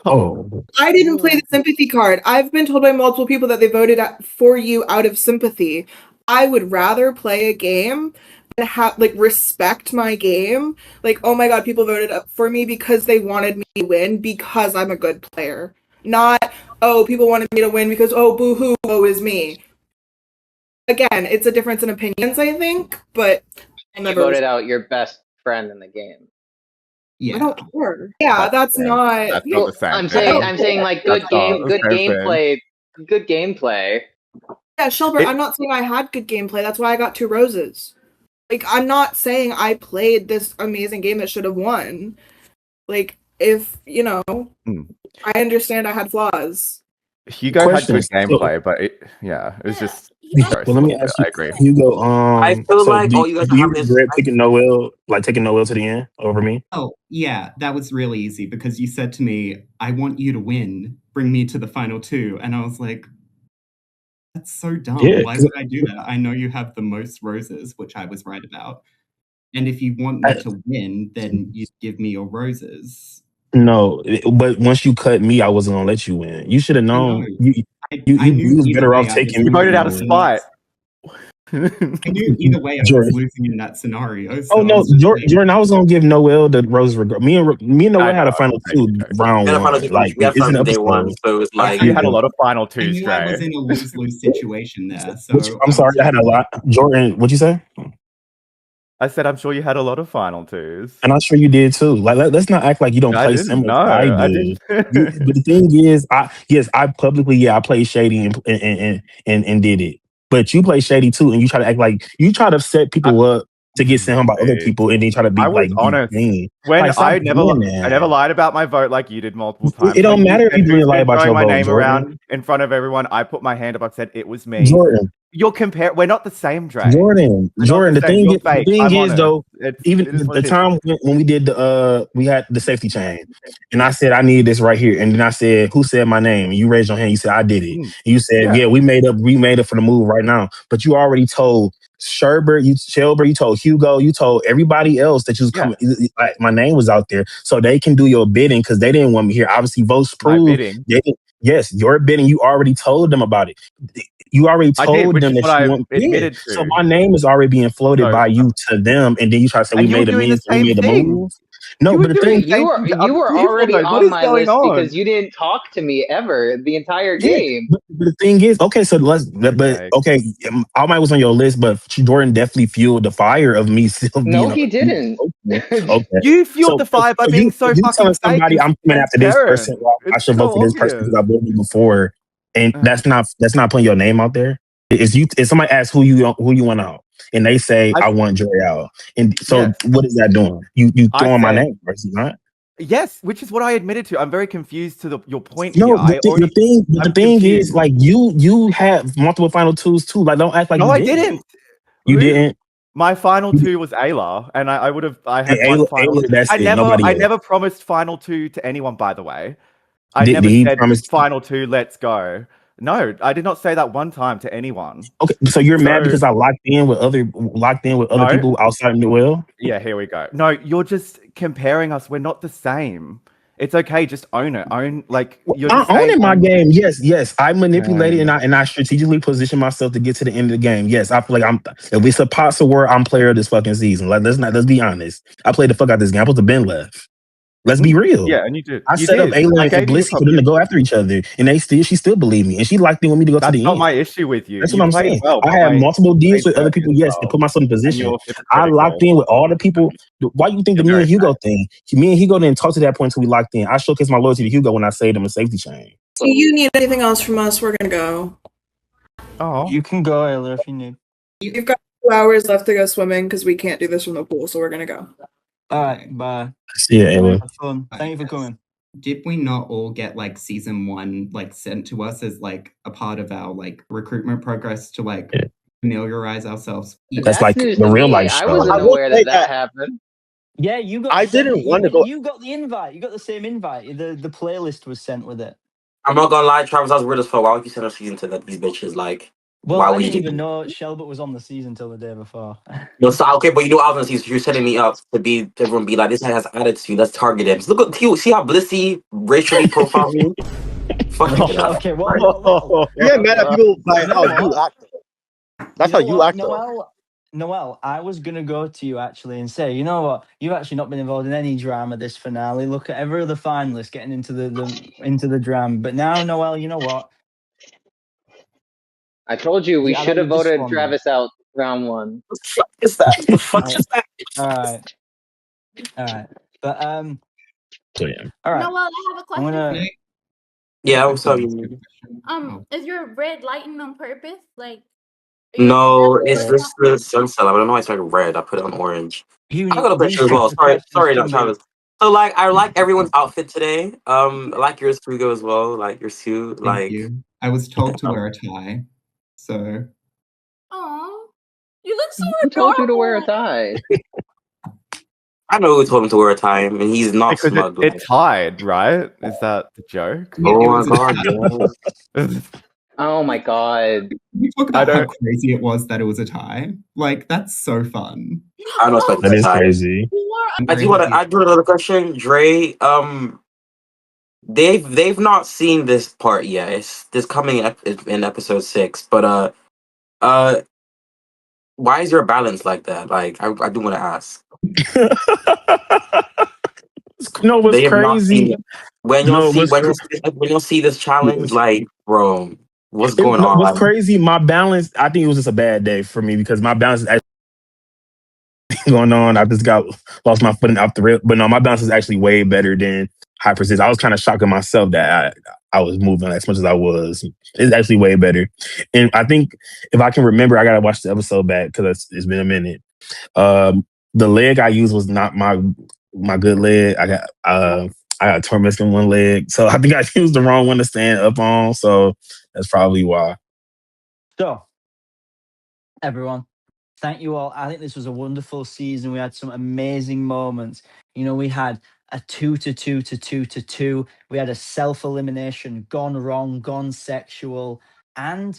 S7: Oh.
S15: I didn't play the sympathy card. I've been told by multiple people that they voted for you out of sympathy. I would rather play a game and respect my game. Like, oh my god, people voted up for me because they wanted me to win because I'm a good player. Not, oh, people wanted me to win because, oh, boo-hoo, woe is me. Again, it's a difference in opinions, I think, but
S19: You voted out your best friend in the game.
S15: I don't care. Yeah, that's not.
S10: That's not the same.
S19: I'm
S10: thing.
S19: saying like
S10: That's not the same thing.
S19: good gameplay.
S15: Yeah, Shelbert, I'm not saying I had good gameplay. That's why I got 2 roses. Like, I'm not saying I played this amazing game that should have won. Like, if, I understand I had flaws.
S10: Hugo had good
S7: Questions.
S10: gameplay, but it was just.
S7: Well, let me ask you,
S10: I agree.
S7: Hugo.
S20: I feel
S7: So
S20: like
S7: do,
S20: all you guys
S7: do you
S20: have is
S7: regret picking Noel, taking Noel to the end over me?
S13: Oh, yeah, that was really easy because you said to me, I want you to win. Bring me to the final 2. And I was like, that's so dumb.
S7: Yeah,
S13: Why would I do that? I know you have the most roses, which I was right about. And if you want me to win, then you give me your roses.
S7: No, but once you cut me, I wasn't gonna let you win. You should have known.
S13: I
S7: You was
S13: either
S7: better
S13: way
S7: off
S13: I was
S7: taking me.
S10: You voted
S13: losing
S10: out of
S13: in
S10: spite.
S13: I knew either way I was
S7: Jordan.
S13: losing in that scenario. So
S7: Oh
S13: I
S7: no,
S13: was just like,
S7: Jordan! I was gonna give Noel the rose. Me and Noel had a final 2 round
S20: we had a final
S7: 1.
S20: two.
S7: Like
S20: We had a
S7: it's
S20: final
S7: an
S20: from day one,
S7: episode.
S20: so it was like
S10: You had a lot of final
S13: I
S10: 2s,
S13: knew I was
S10: Dre.
S13: in a lose-lose situation there. So
S7: I'm sorry, I had a lot. Jordan, what'd you say?
S10: I said I'm sure you had a lot of final 2s.
S7: And I'm sure you did too. Let's not act like you don't
S10: I
S7: play
S10: didn't.
S7: similar
S10: No,
S7: to I
S10: I
S7: do.
S10: didn't.
S7: But the thing is, I publicly, I played shady and did it. But you play shady too, and you try to act like you try to set people up to get sent home by other people, and then try to be
S10: I was
S7: be
S10: honest.
S7: mean.
S10: When
S7: Stop
S10: I never
S7: doing that.
S10: I never lied about my vote like you did multiple times.
S7: It don't
S10: When you
S7: matter if
S10: said
S7: you
S10: who's
S7: didn't lie
S10: been
S7: about
S10: throwing
S7: your
S10: my
S7: vote,
S10: name around
S7: Jordan.
S10: in front of everyone, I put my hand up. I said it was me.
S7: Jordan.
S10: You're we're not the same, Dre.
S7: Jordan.
S10: We're not
S7: The
S10: the same.
S7: thing
S10: You're
S7: is,
S10: fake.
S7: the thing
S10: I'm
S7: is
S10: honest.
S7: though, even
S10: It is what
S7: the
S10: it is.
S7: time when we did we had the safety chain, and I said I need this right here, and then I said, who said my name? And you raised your hand. You said I did it. And you said, yeah, we made up for the move right now. But you already told Shelbert, you told Hugo, you told everybody else that you was coming. Like, my name was out there, so they can do your bidding because they didn't want me here. Obviously, votes
S10: My
S7: prove.
S10: bidding.
S7: Yes, your bidding. You already told them about it. You already
S10: I did,
S7: told
S10: which
S7: them
S10: is
S7: that
S10: what
S7: you
S10: I
S7: want.
S10: admitted
S7: So
S10: to.
S7: my name is already being floated
S10: So-
S7: by you to them, and then you try to say we
S10: And you were
S7: made a
S10: doing the
S7: move, we
S10: same
S7: made a
S10: thing.
S7: move. No,
S10: You
S7: but
S10: were
S7: the
S10: doing
S7: thing,
S10: the
S19: You
S10: same
S19: were
S10: thing to
S19: you
S10: other
S19: were
S10: people,
S19: already
S10: though. What
S19: on
S10: is
S19: my
S10: going
S19: list
S10: on?
S19: because you didn't talk to me ever the entire
S7: yeah.
S19: game.
S7: But the thing is, okay, so okay, all mine was on your list, but Jordan definitely fueled the fire of me still
S19: No,
S7: being.
S19: he didn't.
S7: Okay,
S10: You fueled the fire by being so
S7: you
S10: fucking
S7: telling
S10: fake
S7: somebody
S10: and
S7: I'm coming after this
S10: transparent.
S7: person, well, I
S10: It's
S7: should vote
S10: so
S7: for this person
S10: obvious.
S7: because I voted before, and that's not putting your name out there. If somebody asks who you want out, and they say I want Joy out, and so
S10: Yes.
S7: what is that doing? You
S10: I
S7: throwing my
S10: said-
S7: name, is it not?
S10: Yes, which is what I admitted to. I'm very confused to your point
S7: No,
S10: here.
S7: the thing is, like you have multiple final 2s too. Like, don't act like
S10: No,
S7: you
S10: I
S7: didn't.
S10: didn't.
S7: You didn't.
S10: My final 2 was Ayla, and I had
S7: And
S10: one
S7: Ayla-
S10: final.
S7: Ayla, that's
S10: I
S7: it, nobody else.
S10: never promised final 2 to anyone. By the way, I
S7: Did
S10: never
S7: he
S10: said
S7: promise?
S10: final 2. Let's go. No, I did not say that one time to anyone.
S7: Okay, so you're mad
S10: So-
S7: because I locked in with other
S10: No.
S7: people outside of Noel?
S10: Yeah, here we go. No, you're just comparing us. We're not the same. It's okay. Just own it. You're
S7: I'm
S10: just saying
S7: owning my game. Yes. I manipulated and I strategically positioned myself to get to the end of the game. Yes, I feel like if it's a possible word, I'm player of this fucking season. Like, let's be honest. I played the fuck out this game. I supposed to been left. Let's be real.
S10: Yeah, and you did.
S7: I
S10: You
S7: set up
S10: did.
S7: Ayla
S10: I
S7: and
S10: gave you
S7: Felicity for them to go after each other, and she still believed me, and she locked in with me to go to
S10: That's
S7: the
S10: not
S7: end.
S10: my issue with you.
S7: That's
S10: You
S7: what I'm
S10: played
S7: saying.
S10: well,
S7: I
S10: but
S7: have multiple deals
S10: played
S7: with other
S10: dirty
S7: people,
S10: as
S7: yes, to
S10: well.
S7: put myself in
S10: And
S7: position.
S10: you're
S7: I locked
S10: hypocritical.
S7: in with all the people. Why you think the me and Hugo thing? Me and Hugo didn't talk to that point until we locked in. I showcased my loyalty to Hugo when I saved him a safety chain.
S15: Do you need anything else from us? We're gonna go.
S10: Oh,
S2: you can go, Ayla, if you need.
S15: You've got 2 hours left to go swimming because we can't do this from the pool, so we're gonna go.
S2: All right, bye.
S7: See ya, Ayla.
S2: Have fun. Thank you for coming.
S13: Did we not all get like season 1 like sent to us as like a part of our like recruitment progress to like familiarize ourselves.
S7: That's like
S19: news
S7: the
S19: to
S7: real
S19: me.
S7: life
S19: I
S7: show.
S19: wasn't
S2: I will
S19: aware
S2: say
S19: that happened.
S2: Yeah, you got. I sent didn't it- want to go. You got the invite. You got the same invite. The playlist was sent with it.
S20: I'm not gonna lie, Travis, I was weird as fuck. Why would you send a season to these bitches? Like,
S2: Well,
S20: why
S2: I
S20: would you
S2: didn't
S20: do
S2: even
S20: that?
S2: know Shelbert was on the season till the day before.
S20: No, so okay, but you know what I was gonna see. So you're setting me up to be everyone be like, this guy has attitude. Let's target him. So look at see how Blissy racially profiled me. Fuck you for that.
S2: Okay,
S20: Right.
S2: well, You get mad at people by
S17: Oh,
S2: how you act. That's how you act, though. Noel, I was gonna go to you actually and say, you know what? You've actually not been involved in any drama this finale. Look at every other finalist getting into the drama. But now, Noel, you know what?
S19: I told you we
S2: I
S19: should
S2: let
S19: have
S2: you just
S19: voted
S2: squander it.
S19: Travis out round one.
S20: What the fuck is that? What the fuck is that?
S2: All right, all right. But
S7: So yeah.
S2: all right.
S11: Noel, I have a
S2: I'm
S11: question.
S2: gonna.
S20: Yeah, what's up?
S11: Is your red lighting on purpose? Like, are you
S20: No, it's
S11: never?
S20: this the sunset. I don't know why I started red. I put it on orange. I got a question as
S2: These
S20: well.
S2: types of
S20: Sorry,
S2: questions
S20: not
S2: shouldn't be.
S20: Travis. So like, I like everyone's outfit today. I like yours, Hugo, as well. Like your suit.
S13: Thank
S20: Like,
S13: you. I was told to wear a tie, so
S11: Oh, you look so
S19: Who told you to wear a
S11: adorable.
S19: tie?
S20: I know who told him to wear a tie, and he's not
S10: Because
S20: smug.
S10: it
S20: Like,
S10: tied, right? Is that the joke?
S20: oh my god, yeah.
S19: Oh my god.
S13: We talk about how crazy it was that it was a tie. Like, that's so fun.
S20: I don't expect
S7: That
S20: a
S7: is
S20: tie.
S7: crazy.
S20: I do want to. I do another question, Dre. They've not seen this part yet. It's this coming in episode 6. But why is your balance like that? Like, I do want to ask.
S7: No, what's
S20: They have not seen
S7: crazy?
S20: it. When
S7: No,
S20: you'll see this challenge, like, bro, what's going
S7: no,
S20: on?
S7: what's
S20: Like,
S7: crazy? My balance. I think it was just a bad day for me because my balance is actually going on. I just got lost my footing off the rip, but no, my balance is actually way better than high persist. I was kind of shocking myself that I was moving as much as I was. It's actually way better, and I think if I can remember, I gotta watch the episode back because it's been a minute. The leg I used was not my good leg. I got torn in one leg, so I think I used the wrong one to stand up on. So that's probably why.
S2: So, everyone, thank you all. I think this was a wonderful season. We had some amazing moments. You know, we had a 2-2 to 2-2. We had a self-elimination, gone wrong, gone sexual, and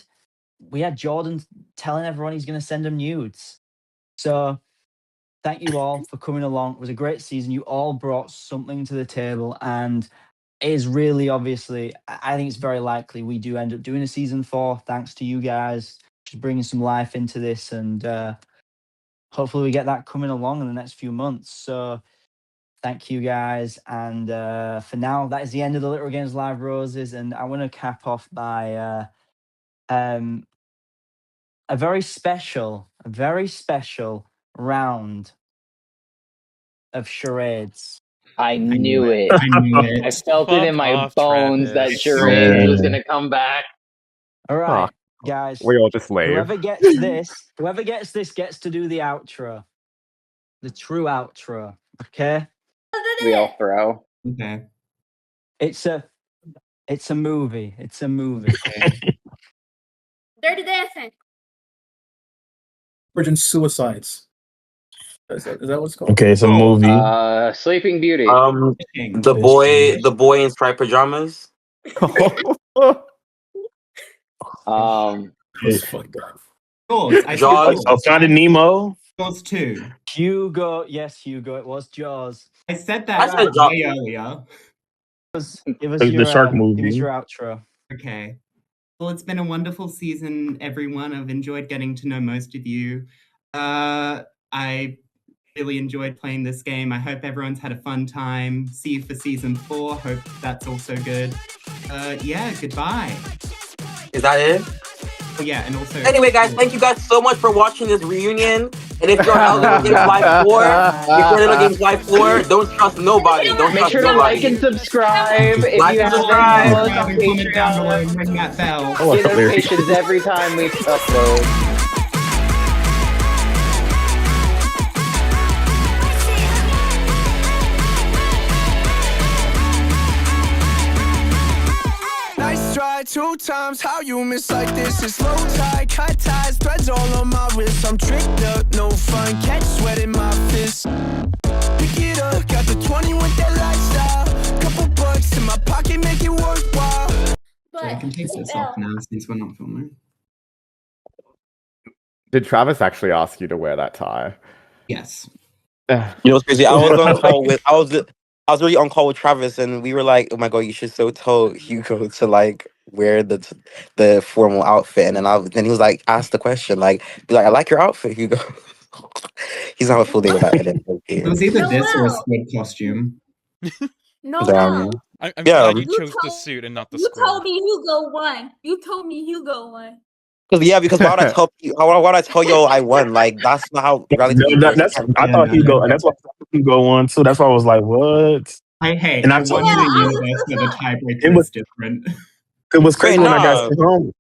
S2: we had Jordan telling everyone he's going to send them nudes. So, thank you all for coming along. It was a great season. You all brought something to the table, and it is really obviously, I think it's very likely we do end up doing a season 4, thanks to you guys just bringing some life into this, and hopefully we get that coming along in the next few months. So thank you guys, and for now, that is the end of the Little Games Live Roses, and I want to cap off by a very special round of charades.
S19: I knew it.
S13: I knew it.
S19: I felt it in
S8: Fuck
S19: my
S8: off,
S19: bones that
S8: Travis.
S19: charades was gonna come back.
S2: All right,
S10: Fuck.
S2: guys.
S10: We all just leave.
S2: Whoever gets this gets to do the outro. The true outro. Okay?
S19: We all throw.
S13: Okay.
S2: It's a movie. It's a movie.
S11: Dirty Dancing.
S21: Virgin Suicides. Is that what it's called?
S7: Okay, it's a movie.
S19: Sleeping Beauty.
S20: the boy in striped pajamas.
S21: It's fucked up.
S13: Jaws. I
S20: Jaws.
S13: said
S7: Finding Nemo.
S13: Jaws 2.
S2: Hugo. Yes, Hugo. It was Jaws.
S13: I said
S20: I
S13: that
S20: said Jaws.
S13: way earlier.
S2: Give us
S7: The
S2: your
S7: shark
S2: give us
S7: movie.
S2: your outro.
S13: Okay. Well, it's been a wonderful season, everyone. I've enjoyed getting to know most of you. I really enjoyed playing this game. I hope everyone's had a fun time. See you for season 4. Hope that's also good. Yeah, goodbye.
S20: Is that it?
S13: Oh, yeah, and also...
S20: Anyway, guys, thank you guys so much for watching this reunion. And if you're on Little Games Live 4, don't trust nobody. Don't
S19: Make
S20: trust
S19: sure to
S20: nobody.
S19: like and subscribe if
S20: Like
S19: you
S20: and
S19: haven't
S20: subscribe.
S19: followed us on Patreon.
S13: Ring that bell.
S19: Get notifications every time we upload.
S3: Nice dry 2 times. How you miss like this? It's low tide, cut ties, threads all on my wrist. I'm tricked up, no fun. Catch sweat in my fist. Pick it up, got the 20 with that lifestyle. Couple bucks in my pocket, make it worthwhile.
S14: I can take this off now since we're not filming.
S10: Did Travis actually ask you to wear that tie?
S14: Yes.
S20: You know what's crazy? I was on call with I was really on call with Travis, and we were like, "Oh my god, you should so tell Hugo to like wear the formal outfit." And then he was like, "Ask the question, like, be like, I like your outfit, Hugo." He's not a full day without it.
S14: It was either this or a squid costume.
S11: Noel.
S1: I'm
S20: Yeah.
S1: glad you
S11: You
S1: chose the
S11: told-
S1: suit and not the
S11: You
S1: squid.
S11: told me Hugo won. You told me Hugo won.
S20: Because why would I tell you? Why would I tell you I won? Like that's not how reality works.
S7: I thought Hugo, and that's why Hugo won too. That's why I was like, what?
S14: Hey,
S7: And I
S14: I
S7: told
S14: won in a universe where the tiebreaker
S7: It was-
S14: is different.
S7: It was crazy
S20: Wait,
S7: when I got
S20: nah.
S7: sent home.